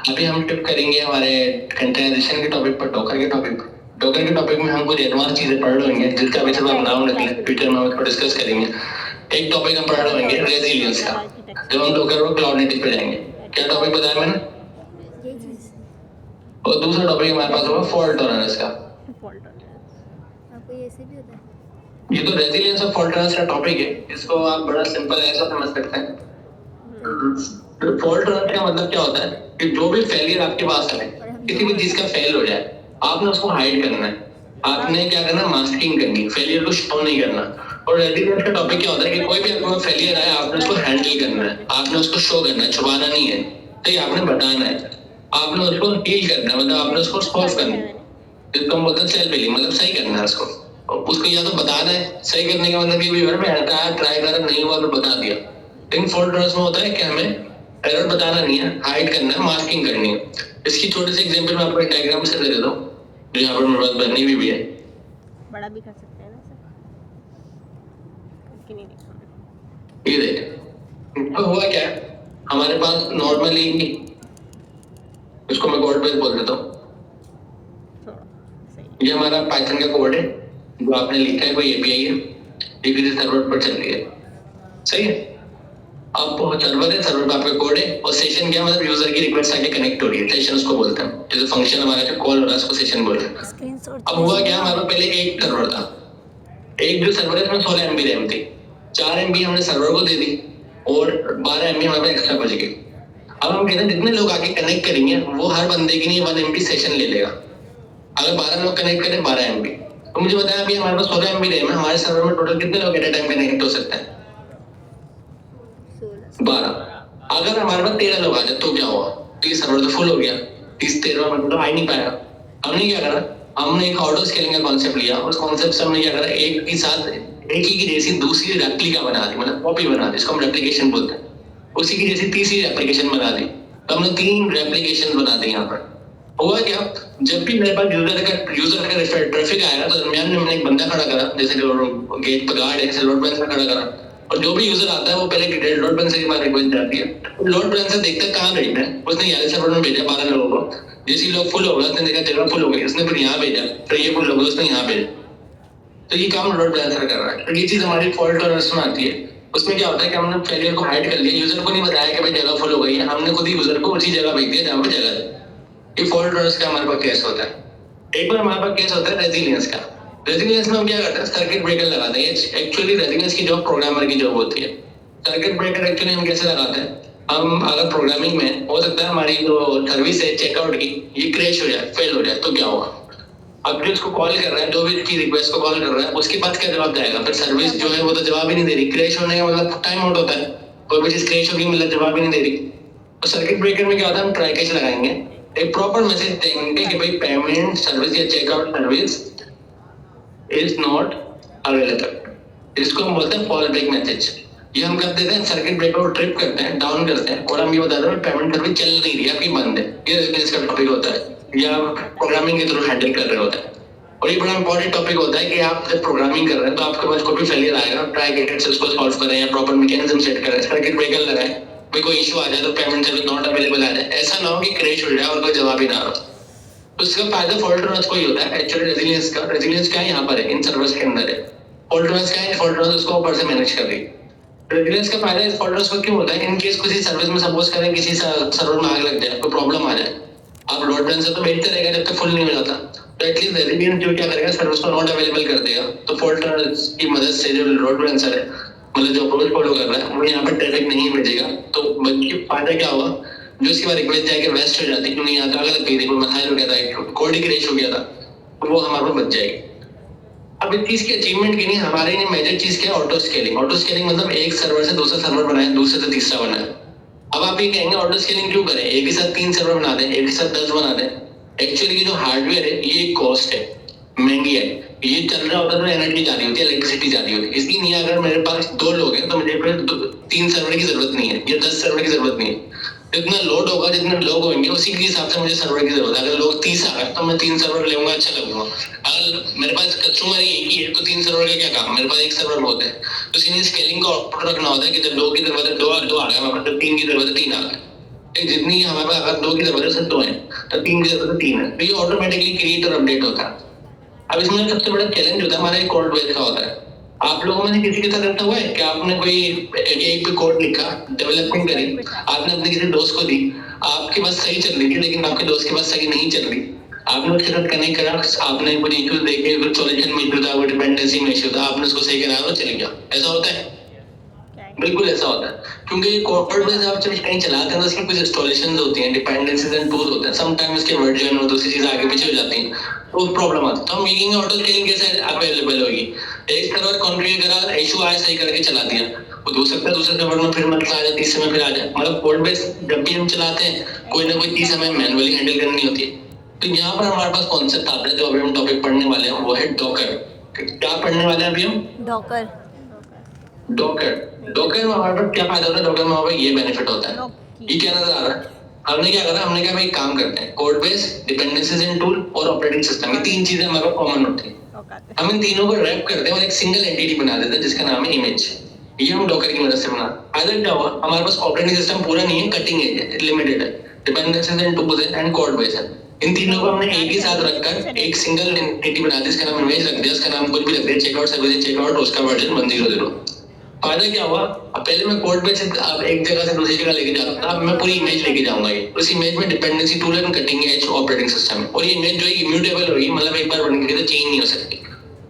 अभी हम शिफ्ट करेंगे हमारे कंटेनराइजेशन के टॉपिक पर, डॉकर के टॉपिक पर। डॉकर के टॉपिक में हम कुछ एडवांस चीजें पढ़ लेंगे जिसका भी सब आप नाम रख लें, फ्यूचर में हम इसको डिस्कस करेंगे। एक टॉपिक हम पढ़ लेंगे रेजिलियंस का, जब हम डॉकर और क्लाउड नेटिव पे जाएंगे। क्या टॉपिक बताया मैंने? और दूसरा टॉपिक हमारे पास होगा फॉल्ट टॉलरेंस का। ये तो रेजिलियंस और फॉल्ट टॉलरेंस का टॉपिक है, इसको आप बड़ा सिंपल ऐसा समझ सकते हैं। फॉल्ट टॉलरेंस का मतलब क्या होता है कि जो भी फेलियर आपके पास है, किसी भी चीज का फेल हो जाए, आपने उसको हाइड करना है, आपने क्या करना, मास्किंग करनी, फेलियर को शो नहीं करना। और रेजिलियंस का टॉपिक क्या होता है कि कोई भी आपको फेलियर आए, आपने उसको हैंडल करना है, आपने उसको शो करना है, छुपाना नहीं है, तो ये आपने बताना है, आपने उसको हील करना है, मतलब आपने उसको सॉल्व करना है, जिसको हम बोलते हैं सेल्फ हीलिंग, मतलब सही करना है उसको। उसको या तो बताना है, सही करने का मतलब ये भी है मैं ट्राई करा नहीं हुआ तो बता दिया। लेकिन फॉल्ट टॉलरेंस में होता है कि हमें एरर बताना नहीं है, हाइड करना है, मास्किंग करनी है। इसकी छोटी सी एग्जांपल मैं आपको एक डायग्राम से दे देता हूं जो यहाँ पर मेरे पास बनी हुई भी है। बड़ा भी कर सकते हैं ना सर, करके नहीं देखा ये देख तो हुआ क्या, हमारे पास नॉर्मली इसको मैं कोड बेस बोल देता हूँ। ये हमारा पाइथन का कोड है जो आपने लिखा है, कोई API है, ये किसी सर्वर पर चल रही है, सही है। अब सर्वर है, सर्वर पर आपका कोड है, और सेशन क्या मतलब यूजर की रिक्वेस्ट आके कनेक्ट हो रही है, सेशन उसको बोलते हैं। जैसे फंक्शन हमारा जो कॉल हो रहा है उसको सेशन बोलते हैं। अब हुआ क्या, हमारा पहले एक सर्वर था, एक जो सर्वर है उसमें 16 MB रैम थी, 4 MB हमने सर्वर को दे दी और 12 MB हमारे पास एक्स्ट्रा बच गई। अब हम कहते हैं जितने लोग आके कनेक्ट करेंगे वो हर बंदे के लिए 1 MB सेशन ले लेगा। अगर 12 लोग कनेक्ट करें 12 MB, तो मुझे बताया अभी हमारे पास 16 MB रैम है, हमारे सर्वर में टोटल कितने लोग एट ए टाइम कनेक्ट हो सकते हैं? 12। अगर हमारे पास 13 लोग आ जाए तो क्या होगा? तो ये सर्वर तो फुल हो गया, 13 मतलब आ ही नहीं पाएगा। हमने क्या करा, हमने एक ऑटो स्केलिंग का कॉन्सेप्ट लिया, उस कॉन्सेप्ट से हमने क्या करा, एक ही साथ एक ही की जैसी दूसरी रेप्लिका बना दी, मतलब कॉपी बना दी, इसको हम रेप्लिकेशन बोलते हैं। उसी की जैसी तीसरी रेप्लिकेशन बना दी, तो हमने 3 रेप्लिकेशन बना दी। यहाँ पर हुआ क्या, जब भी मेरे पास यूजर का ट्रैफिक आएगा तो दरमियान में मैंने एक बंदा खड़ा करा, जैसे गेट पर गार्ड है, लोड बैलेंसर खड़ा करा, और जो भी यूजर आता है वो पहले लोड बैलेंसर के बाद रिक्वेस्ट जाती है, लोड बैलेंसर देखता है कहाँ भेजना है, उसने यहाँ सर्वर में भेजा 12 लोगों को, जैसे लोग फुल हो गया उसने देखा जगह फुल हो गई, उसने फिर यहाँ भेजा, फिर ये फुल हो गया उसने यहाँ भेजा। तो ये काम लोड बैलेंसर कर रहा है। तो ये चीज हमारी फॉल्ट टॉलरेंस में आती है। उसमें क्या होता है कि हमने फेलियर को हाइड कर लिया, यूजर को नहीं बताया कि भाई जगह फुल हो गई है, हमने खुद ही यूजर को उसी जगह भेज दिया जहाँ पे जगह है। ये फॉल्ट टॉलरेंस का हमारे पास केस होता है। एक बार हमारे पास केस होता है रेजिलियंस का। रेजिलियंस में हम क्या करते हैं, सर्किट ब्रेकर लगाते हैं। एक्चुअली रेजिलियंस की जॉब प्रोग्रामर की जॉब होती है। सर्किट ब्रेकर एक्चुअली हम कैसे लगाते हैं, हम अगर प्रोग्रामिंग में हो सकता है हमारी जो सर्विस है चेकआउट की ये क्रैश हो जाए, फेल हो जाए, तो क्या होगा, अब जो उसको कॉल कर रहा है, जो भी की रिक्वेस्ट को कॉल कर रहा है, उसके पास क्या जवाब जाएगा? फिर सर्विस जो है वो तो जवाब ही नहीं दे रही, क्रैश होने का मतलब टाइम आउट होता है, कोई भी चीज क्रैश होगी मतलब जवाब ही नहीं दे रही। तो सर्किट ब्रेकर में क्या होता है, हम ट्राई कैच लगाएंगे, एक प्रॉपर मैसेज देंगे कि भाई पेमेंट सर्विस या checkout service is not available. इसको हम बोलते हैं फॉल ब्रेक मैसेज। ये हम कर देते हैं, सर्किट ब्रेकर को ट्रिप करते हैं, डाउन करते हैं, और हम ये बताते हैं पेमेंट सर्विस चल नहीं रही है, आपकी बंद है। ये इसका टॉपिक होता है, या प्रोग्रामिंग के थ्रू हैंडल कर रहे होते हैं। और ये बड़ा इंपॉर्टेंट टॉपिक होता है कि आप जब प्रोग्रामिंग कर रहे हैं तो आपके पास कोई भी फेलियर आएगा, ट्राई करके उसको सॉल्व करें या प्रॉपर मैकेनिज्म सेट करें, सर्किट ब्रेकर लगाएं, कोई इशू आ जाए तो पेमेंट सर्विस नॉट अवेलेबल आ जाए, ऐसा ना हो कि क्रैश हो जाए और कोई जवाब ही ना हो। तो इसका फायदा फॉल्ट टॉलरेंस को ही होता है। एक्चुअली रेजिलियंस क्या है यहाँ पर है, इन सर्वर्स के अंदर है। फॉल्ट टॉलरेंस क्या है, फॉल्ट टॉलरेंस उसको ऊपर से मैनेज कर रही है। रेजिलियंस का फायदा इस फॉल्ट टॉलरेंस को क्यों होता है, इन केस किसी सर्विस में सपोज करें किसी सर्वर में आग लग जाए, कोई प्रॉब्लम आ जाए, आप लोड बैलेंसर तो भेजते रहेगा जब तक फुल नहीं हो जाता, तो एटलीस्ट रेजिलियंस जो क्या करेगा, सर्विस को नॉट अवेलेबल कर देगा। तो फॉल्ट टॉलरेंस की मदद से जो लोड बैलेंसर है, मतलब जो अप्रोच फॉलो कर रहा है, वो यहाँ पर ट्रैफिक नहीं भेजेगा। तो बल्कि फायदा क्या होगा, जो उसके बाद रिक्वेस्ट जाके वेस्ट हो जाती, क्योंकि यहाँ आग लग गई थी, कोई मसाइल हो गया था, कोड ही क्रैश हो गया था, तो वो हमारे पास बच जाएगी। अब इस चीज की अचीवमेंट के लिए हमारे लिए मेजर चीज क्या है, ऑटो स्केलिंग। ऑटो स्केलिंग मतलब एक सर्वर से दूसरा सर्वर बनाए, दूसरे से तीसरा बनाए। अब आप ये कहेंगे ऑटो स्केलिंग क्यों करें, एक ही साथ 3 सर्वर बना दें, एक ही साथ 10 बना दें। एक्चुअली ये जो हार्डवेयर है ये कॉस्ट है, महंगी है। ये चल रहा होता तो एनर्जी जाती होती है, इलेक्ट्रिसिटी जाती होती है। इसलिए नहीं, अगर मेरे पास 2 लोग हैं तो मुझे फिर 3 सर्वर की जरूरत नहीं है या 10 सर्वर की जरूरत नहीं है। जितना लोड होगा, जितने लोग होंगे, उसी के हिसाब से मुझे सर्वर की जरूरत है। अगर लोग 30 आ गए तो मैं 3 सर्वर लूंगा, अच्छा लगूंगा। अगर मेरे पास कस्टमर ही एक ही है तो 3 सर्वर का क्या काम, मेरे पास 1 सर्वर बहुत है। तो इसीलिए स्केलिंग को ऑटो रखना होता है कि जब 2 की जरूरत है 2 आ गया, हमारे पास 3 की जरूरत है 3 आ गए। जितनी हमारे पास अगर 2 की जरूरत है सिर्फ 2 है, तो 3 की जरूरत है 3 है, तो ये ऑटोमेटिकली क्रिएट और अपडेट होता है। अब इसमें सबसे बड़ा चैलेंज होता है हमारा कोड बेस का होता है। आप लोगों में किसी के साथ ऐसा हुआ है कि आपने कोई एक पे कोड लिखा, डेवलपमेंट करी, आपने अपने किसी दोस्त को दी, आपके पास सही चल रही थी, लेकिन आपके दोस्त के पास सही नहीं चल रही, आपने उसके साथ कनेक्ट करा, आपने कुछ इश्यूज देखे, कुछ सॉल्यूशन में इशू था, कुछ डिपेंडेंसी में इशू था, आपने उसको सही कराया और चल गया। ऐसा होता है, बिल्कुल ऐसा होता है। क्योंकि कोड बेस आप जब कहीं चलाते हैं तो उसकी कुछ इंस्टॉलेशंस होती हैं, डिपेंडेंसीज एंड टूल्स होते हैं, समटाइम्स इसके वर्जन और दूसरी चीज आगे पीछे हो जाती हैं, तो प्रॉब्लम आती है। तो हम मेकिंग ऑटो स्केलिंग कैसे अवेलेबल होगी, एक सर्वर कॉन्फ़िगर करा, इशू आया, सही करके चला दिया, वो हो सकता है दूसरे सर्वर में फिर मतलब आ जाए, तीसरे में फिर आ जाए। मतलब कोड बेस जब भी हम चलाते हैं कोई ना कोई चीज हमें मैनुअली हैंडल करनी होती है। तो यहाँ पर हमारे पास कॉन्सेप्ट आता है, जो अभी हम टॉपिक पढ़ने वाले हैं, वो है डॉकर। क्या पढ़ने वाले हैं अभी हम? डॉकर। डॉकर में हमारे पास क्या फायदा होता है, डॉकर में हमारे पास ये बेनिफिट होता है। ये क्या नजर आ रहा है, हमने क्या करा, हमने क्या भाई काम करते हैं, code base, dependencies and tool और ऑपरेटिंग सिस्टम, ये 3 चीजें हमारे पास कॉमन होती हैं। हम इन तीनों को रैप करते हैं और एक सिंगल एंटिटी बना देते हैं जिसका नाम है इमेज। ये हम डॉकर की मदद से बना। फायदा क्या हुआ, हमारे पास ऑपरेटिंग सिस्टम पूरा नहीं है, कटिंग एज है, लिमिटेड है, डिपेंडेंसीज एंड टूल्स है एंड कोड बेस है। इन तीनों को हमने एक ही साथ रखकर एक सिंगल एंटिटी बना दी, इसका नाम इमेज रख दिया, उसका नाम कुछ भी रख दिया, चेकआउट सर्विस चेकआउट, उसका वर्जन 100। फायदा क्या हुआ, अब पहले मैं कोड बेस अब एक जगह से दूसरी जगह लेके जाता था, अब मैं पूरी इमेज लेके जाऊंगा। ये उस इमेज में dependency tool and cutting edge operating system है, और ये इमेज जो है इम्यूटेबल होगी, मतलब एक बार बन गई तो चेंज नहीं हो सकती।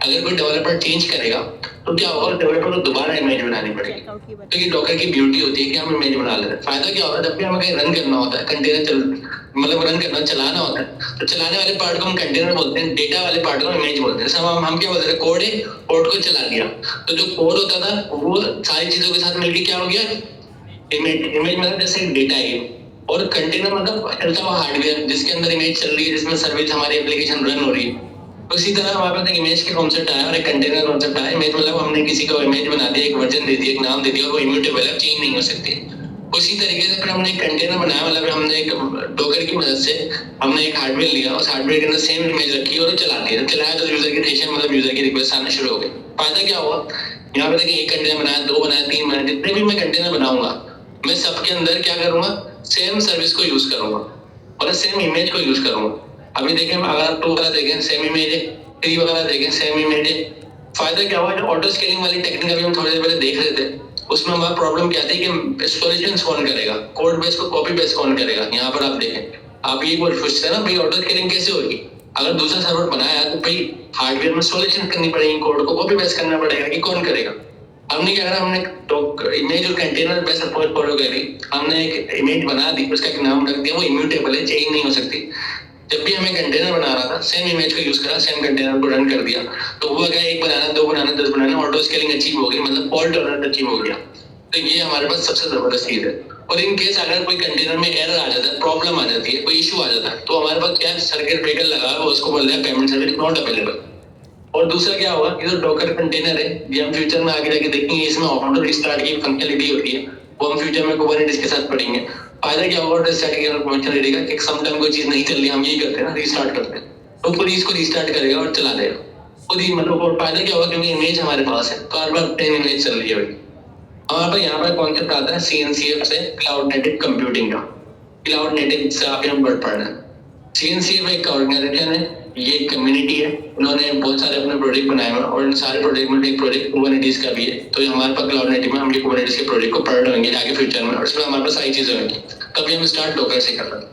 अगर कोई डेवलपर चेंज करेगा तो क्या होगा, डेवलपर को दोबारा इमेज बनानी पड़ेगी। तो ये डॉकर की ब्यूटी होती है कि हम इमेज बना लेते हैं। फायदा क्या होता है, जब भी हमें कहीं रन करना होता है, कंटेनर मतलब रन करना चलाना होता है, तो चलाने वाले पार्ट को हम कंटेनर बोलते हैं, डेटा वाले पार्ट को इमेज बोलते हैं। जैसे हम क्या बोलते हैं, कोड है, कोड को चला दिया, तो जो कोड होता था वो सारी चीजों के साथ मिलकर क्या हो गया, इमेज। इमेज मतलब जैसे डेटा है, और कंटेनर मतलब चलता हुआ हार्डवेयर जिसके अंदर इमेज चल रही है, जिसमें सर्विस हमारी एप्लीकेशन रन हो रही है। तो इसी तरह हमारे पास एक इमेज के कॉन्सेप्ट आया और एक कंटेनर कॉन्सेप्ट आया। इमेज मतलब हमने किसी को इमेज बना दिया, एक वर्जन दे दिया, एक नाम दे दिया, और वो इम्यूटेबल है, चेंज नहीं हो सकती। उसी तरीके से फिर हमने एक कंटेनर बनाया, मतलब हमने एक डोकर की मदद से हमने एक हार्डवेयर लिया, उस हार्डवेयर के अंदर सेम इमेज रखी और चला दिया। चलाया तो यूजर की सेशन मतलब यूजर की रिक्वेस्ट आना शुरू हो गई। फायदा क्या हुआ, यहाँ पे देखिए एक कंटेनर बनाया, दो बनाया, तीन बनाया, जितने भी मैं कंटेनर बनाऊंगा मैं सबके अंदर क्या करूंगा, सेम सर्विस को यूज करूंगा और सेम इमेज को यूज करूंगा। अभी देखें, अगर आप 2 वाला देखें सेम इमेज है, 3 वाला देखें सेम इमेज है। फायदा क्या हुआ, जो ऑटो स्केलिंग वाली टेक्निक अभी हम थोड़ी देर पहले देख रहे थे, उसमें हमारा प्रॉब्लम क्या थी कि इंस्टॉलेशन कौन करेगा, कोड बेस को कॉपी पेस्ट कौन करेगा। यहाँ पर आप देखें, आप ये पूछते हैं ना भाई ऑटो स्केलिंग कैसे होगी, अगर दूसरा सर्वर बनाया तो भाई हार्डवेयर में इंस्टॉलेशन करनी पड़ेगी, कोड को कॉपी पेस्ट करना पड़ेगा कि कौन करेगा। हमने क्या करा, हमने इमेज और कंटेनर बेस्ट अप्रोच फॉलो करी। हमने एक इमेज बना दी, उसका एक नाम रख दिया, वो इम्यूटेबल है, चेंज नहीं हो सकती। जब भी हमें कंटेनर बना रहा था सेम इमेज को यूज करा, सेम कंटेनर को रन कर दिया, तो हुआ क्या, एक बनाना, दो बनाना, 10 बनाना, ऑटो स्केलिंग अचीव हो गई, मतलब फॉल्ट टॉलरेंस अचीव हो गया। तो ये हमारे पास सबसे जबरदस्त चीज है। और इन केस अगर कोई कंटेनर में एरर आ जाता है, प्रॉब्लम आ जाती है, कोई इशू आ जाता है, तो हमारे पास क्या सर्किट ब्रेकर लगा हुआ, उसको बोल रहे हैं पेमेंट सर्विस नॉट अवेलेबल। और दूसरा क्या होगा, ये जो डॉकर कंटेनर है, ये हम फ्यूचर में आगे जाके देखेंगे, इसमें ऑटो रिस्टार्ट की फंक्शनलिटी होती है, वो हम फ्यूचर में कुबरनेटिस के साथ पढ़ेंगे। फायदा क्या होगा रिस्टार्ट की फंक्शनलिटी का, कि सम टाइम कोई चीज नहीं चल रही, हम यही करते हैं ना, रिस्टार्ट करते हैं, तो खुद ही इसको रिस्टार्ट करेगा और चला देगा खुद ही। मतलब और फायदा क्या होगा, क्योंकि इमेज हमारे पास है, तो हर बार प्लेन इमेज चल रही है भाई। हमारे पास यहाँ पर कॉन्सेप्ट आता है CNCF से, क्लाउड नेटिव कंप्यूटिंग का। क्लाउड नेटिव से आप यहाँ वर्ड पढ़ना है। CNCF एक ऑर्गेनाइजेशन है, ये एक कम्युनिटी है, उन्होंने बहुत सारे अपने प्रोजेक्ट बनाए हुए हैं, और इन सारे प्रोजेक्ट में एक प्रोजेक्ट कुबरनेटिस का भी है। तो हमारे पास क्लाउड नेटिव में हम ये कुबरनेटिस के प्रोजेक्ट को पढ़ रहे होंगे आगे फ्यूचर में, और इसमें हमारे पास सारी चीजें होंगी। तभी हम स्टार्ट डॉकर से कर रहे हैं।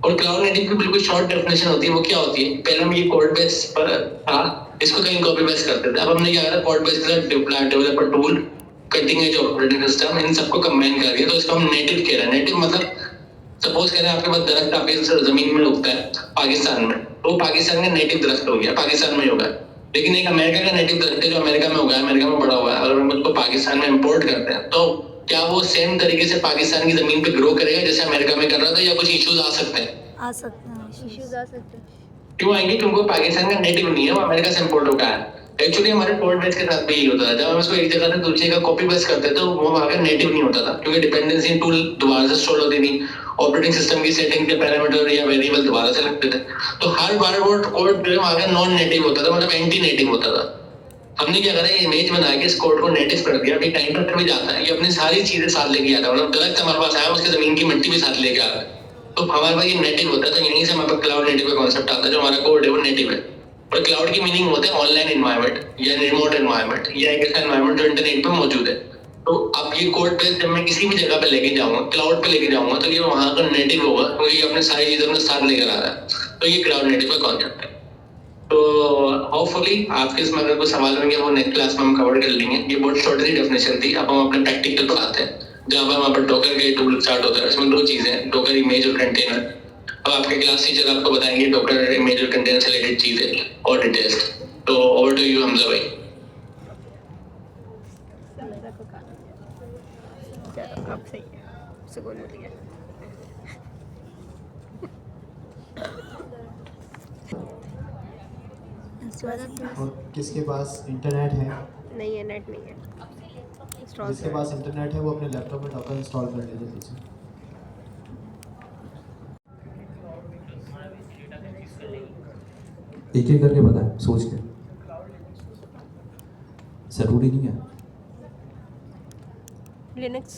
और क्लाउड नेटिव की बिल्कुल शॉर्ट डेफिनेशन होती है, वो क्या होती है, पहले हम ये कोड बेस पर था, इसको कहीं कॉपी पेस्ट करते थे। अब हमने क्या करा, कोड बेस के साथ developer tool, cutting edge operating system, इन सबको कंबाइन कर दिया, तो इसको हम नेटिव कह रहे हैं। नेटिव मतलब सपोज करें आपके पास दरख्त आपके जमीन में उगता है पाकिस्तान में, तो पाकिस्तान का नेटिव दरख्त हो गया, पाकिस्तान में होगा। लेकिन एक अमेरिका का नेटिव दरख्त है जो अमेरिका में उगा है, अमेरिका में बड़ा हुआ है, अगर हम उसको पाकिस्तान में इंपोर्ट करते हैं, तो क्या वो सेम तरीके से पाकिस्तान की जमीन पे ग्रो करेगा जैसे अमेरिका में कर रहा था, या कुछ इश्यूज आ सकते हैं? आ सकते हैं इश्यूज आ सकते हैं। क्यों आएंगे, क्योंकि पाकिस्तान का नेटिव नहीं है, वो अमेरिका से इंपोर्ट होगा है। एक्चुअली हमारे कोड बेस के साथ भी यही होता था, जब हम इसको एक जगह से दूसरी जगह कॉपी पेस्ट करते थे, तो वो वहाँ का नेटिव नहीं होता था, क्योंकि डिपेंडेंसी टूल दोबारा से इंस्टॉल होती थी, ऑपरेटिंग सिस्टम की सेटिंग के पैरामीटर या वेरिएबल दोबारा से लगते थे, तो हर बार वो कोड जो है वहाँ का नॉन नेटिव होता था, मतलब एंटी नेटिव होता था। हमने क्या करा, इमेज बना के इस कोड को नेटिव कर दिया। अभी टाइम पर भी जाता है, ये अपनी सारी चीजें साथ लेके आता है, मतलब दरख्त हमारे पास आया, उसके जमीन की मिट्टी भी साथ लेके आ रहा है, तो हमारे पास ये नेटिव होता है। तो यहीं से हमारे पास क्लाउड नेटिव का कॉन्सेप्ट आता है, जो हमारा कोड है वो नेटिव है। और क्लाउड की मीनिंग होता है ऑनलाइन एनवायरनमेंट या रिमोट एनवायरनमेंट, या एक ऐसा एनवायरनमेंट जो इंटरनेट पे मौजूद है। तो अब ये कोड बेस जब मैं किसी भी जगह पे लेके जाऊंगा, क्लाउड पे लेके जाऊंगा, तो ये वहां का नेटिव होगा, क्योंकि ये अपने सारी चीजों को साथ लेकर आ रहा है। तो ये क्लाउड नेटिव का कॉन्सेप्ट है। तो होपफुली आपके इसमें अगर कोई सवाल होंगे वो नेक्स्ट क्लास में हम कवर कर लेंगे। ये बहुत शॉर्ट सी डेफिनेशन थी। अब हम अपने प्रैक्टिकल पर आते हैं, जहाँ पर वहाँ पर डॉकर के टूल स्टार्ट होता है। इसमें 2 चीजें हैं, डॉकर इमेज और कंटेनर। अब आपके क्लास टीचर आपको बताएंगे डॉकर इमेज और कंटेनर से रिलेटेड चीजें और डिटेल्स। तो ओवर टू यू हमजा भाई। मेरा को कहा चलो अब सही है, सुकून मिल गया। और किसके पास इंटरनेट है, नहीं है, नेट नहीं है, इंस्टॉल जिसके पास इंटरनेट है वो अपने लैपटॉप में डॉकर इंस्टॉल कर ले जल्दी से। एक एक करके बताएं सोच के, ज़रूरी नहीं है। लिनक्स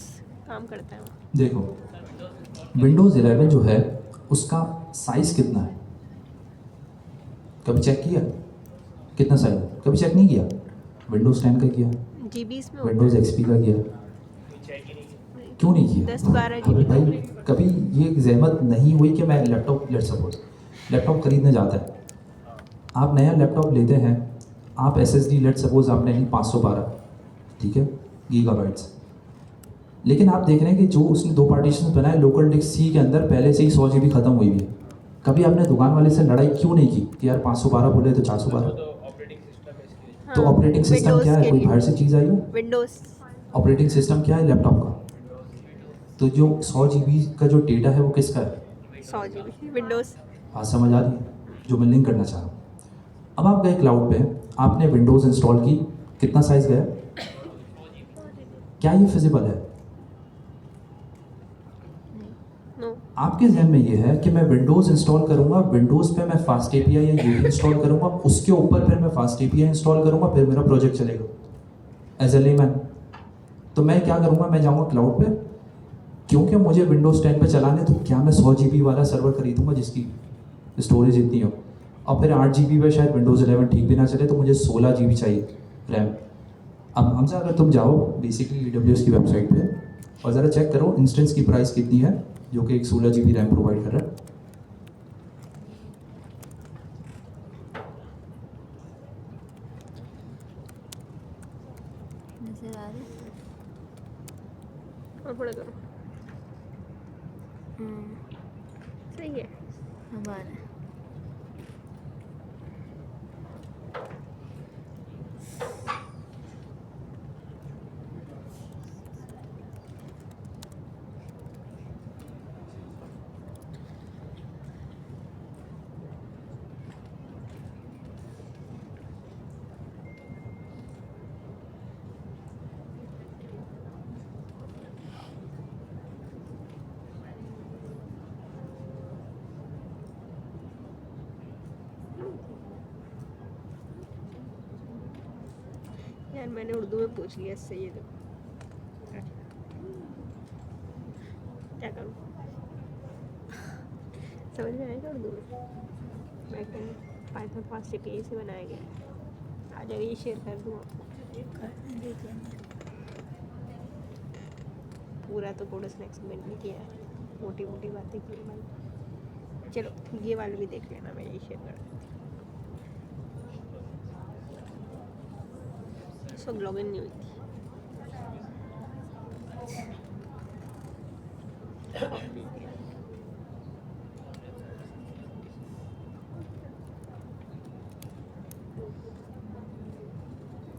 काम करता है वो। देखो विंडोज़ 11 जो है उसका साइज़ कितना है, कभी चेक किया कितना साइज? कभी चेक नहीं किया। विंडोज़ 10 का किया, जीबीस में विंडोज़ XP का किया, क्यों नहीं किया? 10-12 अबे GB भाई कभी ये जहमत नहीं हुई कि मैं लैपटॉप, लेट सपोज लैपटॉप खरीदने जाता है, आप नया लैपटॉप लेते हैं, आप SSD लेट सपोज आपने ली 512, ठीक है, गीगाबाइट्स, लेकिन आप देख रहे हैं कि जो उसने 2 पार्टीशन बनाए लोकल डिस्क सी के अंदर पहले से ही 100 GB खत्म हुई हुई है। कभी आपने दुकान वाले से लड़ाई क्यों नहीं की कि यार 512 बोले तो 412? तो ऑपरेटिंग सिस्टम क्या है? कोई बाहर से चीज़ आई है? विंडोज। ऑपरेटिंग सिस्टम क्या है लैपटॉप का? तो जो 100 GB का जो डेटा है वो किसका है? 100 GB विंडोज। बात समझ आ रही है जो मैं लिंक करना चाह रहा हूँ। अब आप गए क्लाउड पे, आपने विंडोज़ इंस्टॉल की, कितना साइज़ गया? क्या ये फिजिबल है? नो। आपके जहन में ये है कि मैं विंडोज़ इंस्टॉल करूंगा, विंडोज़ पे मैं फास्ट एपीआई या यूवी इंस्टॉल करूंगा, उसके ऊपर फिर मैं फास्ट एपीआई इंस्टॉल करूंगा, फिर मेरा प्रोजेक्ट चलेगा एज ए लेमैन। तो मैं क्या करूंगा, मैं जाऊंगा क्लाउड पे, क्योंकि मुझे विंडोज़ 10 पे चलाने, तो क्या मैं 100 GB वाला सर्वर खरीदूंगा जिसकी स्टोरेज इतनी हो, और फिर 8 GB पे शायद विंडोज़ 11 ठीक भी ना चले, तो मुझे 16 GB चाहिए रैम। अब हमसे अगर तुम जाओ बेसिकली AWS की वेबसाइट पे और ज़रा चेक करो इंस्टेंस की प्राइस कितनी है जो कि एक 16 GB रैम प्रोवाइड कर रहा है। नजर आ रही है? और बड़ा करो। सही है। अब आ रहा है। यार मैंने उर्दू में पूछ लिया इससे, ये देखो क्या करूँ, समझ में आएगा उर्दू में? मैं कहूँ पाइथन फास्ट एपीआई से बनाया गया है, आ जाएगा, ये शेयर कर दूँ आपको। देख लेंगे। पूरा तो कोड उसने एक्सप्लेन नहीं किया है, मोटी मोटी बातें की है भाई। चलो ये वाला भी देख लेना, मैं यही शेयर कर देती हूँ। इस वक्त लॉगिन नहीं हुई थी।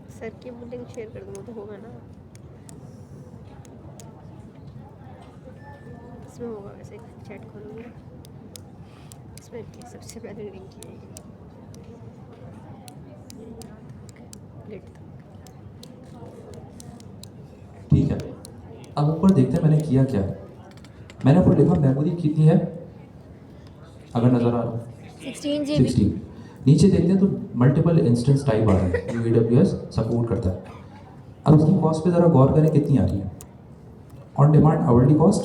सर की लिंक शेयर कर दूँ तो होगा ना, इसमें होगा वैसे। चैट खोलूँगी, इसमें सबसे पहले लिंक की गेट। ठीक है, अब ऊपर देखते हैं मैंने किया क्या है। मैंने ऊपर लिखा मेमोरी कितनी है, अगर नज़र आ रहा है 16 GB। 16। नीचे देखते हैं तो मल्टीपल इंस्टेंस टाइप आ रहा है जो AWS सपोर्ट करता है। अब उसकी कॉस्ट पे ज़रा गौर करें कितनी आ रही है। ऑन डिमांड आवरली कॉस्ट,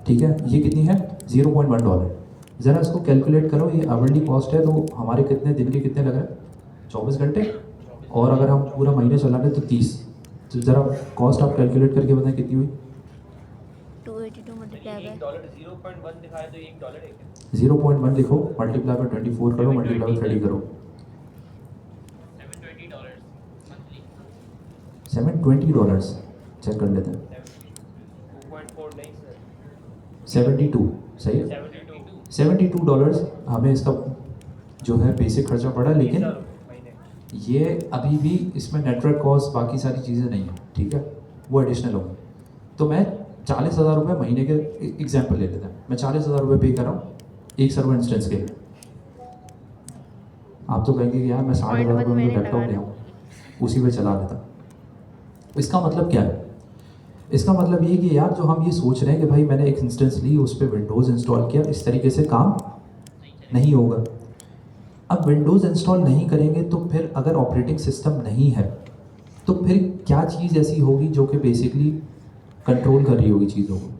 ठीक है, ये कितनी है $0.1। ज़रा इसको कैलकुलेट करो, ये आवरली कॉस्ट है तो हमारे कितने दिन के कितने लग रहे हैं, 24 घंटे, और अगर हम पूरा महीने चला रहे तो 30। तो ज़रा कॉस्ट आप कैलकुलेट करके बताएं कितनी हुई। 282 मल्टीप्लाई बाय 0.1 दिखाया तो $1 है क्या? 0.1 लिखो, मल्टीप्लाई बाय 24 करो, मल्टीप्लाई बाय 30 करो, $720। चेक कर लेते हैं। 2.4 नहीं सर, 72 सही है, 72 हमें इसका जो है बेसिक खर्चा पड़ा, लेकिन महीने ये अभी भी इसमें नेटवर्क कॉस्ट बाकी सारी चीज़ें नहीं है, ठीक है, वो एडिशनल होगा। तो मैं 40,000 रुपये महीने के एग्जाम्पल ले लेते हैं, मैं 40,000 रुपये पे कर रहा हूँ एक सर्वर इंस्टेंस के लिए। आप तो कहेंगे कि यार मैं 60,000 रुपये में लैपटॉप ले आऊँ, उसी पे चला लेता। इसका मतलब क्या है? इसका मतलब ये कि यार जो हम ये सोच रहे हैं कि भाई मैंने एक इंस्टेंस ली, उस पर विंडोज़ इंस्टॉल किया, इस तरीके से काम नहीं होगा। अब विंडोज़ इंस्टॉल नहीं करेंगे तो फिर अगर ऑपरेटिंग सिस्टम नहीं है तो फिर क्या चीज़ ऐसी होगी जो कि बेसिकली कंट्रोल कर रही होगी चीज़ों को।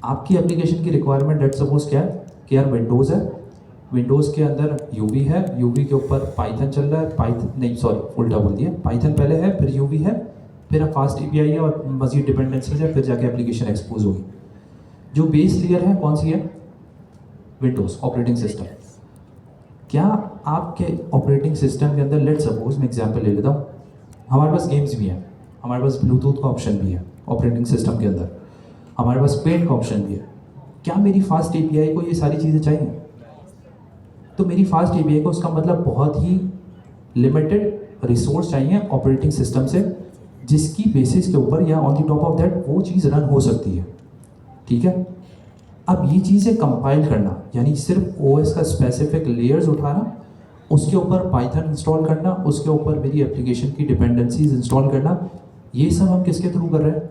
आपकी एप्लीकेशन की रिक्वायरमेंट लेट्स सपोज क्या है कि यार विंडोज़ है, विंडोज़ के अंदर यूवी है, यूवी के ऊपर पाइथन चल रहा है, पाइथन नहीं सॉरी उल्टा बोल दिया, पाइथन पहले है फिर यूवी है, फिर फास्ट एपीआई है और मज़ीद डिपेंडेंसीज है, फिर जाके एप्लीकेशन एक्सपोज होगी। जो बेस लेयर है कौन सी है? Windows operating system. क्या आपके ऑपरेटिंग सिस्टम के अंदर लेट्स सपोज मैं एग्जांपल ले लेता हूँ, हमारे पास गेम्स भी हैं, हमारे पास ब्लूटूथ का ऑप्शन भी है ऑपरेटिंग सिस्टम के अंदर, हमारे पास पेंट का ऑप्शन भी है। क्या मेरी फास्ट एपीआई को ये सारी चीज़ें चाहिए? तो मेरी फास्ट एपीआई को उसका मतलब बहुत ही लिमिटेड रिसोर्स चाहिए ऑपरेटिंग सिस्टम से, जिसकी बेसिस के ऊपर या on the top of that वो चीज़ रन हो सकती है। ठीक है, अब ये चीज़ें कंपाइल करना यानी सिर्फ ओएस का स्पेसिफिक लेयर्स उठाना, उसके ऊपर पाइथन इंस्टॉल करना, उसके ऊपर मेरी एप्लीकेशन की डिपेंडेंसीज इंस्टॉल करना, ये सब हम किसके थ्रू कर रहे हैं?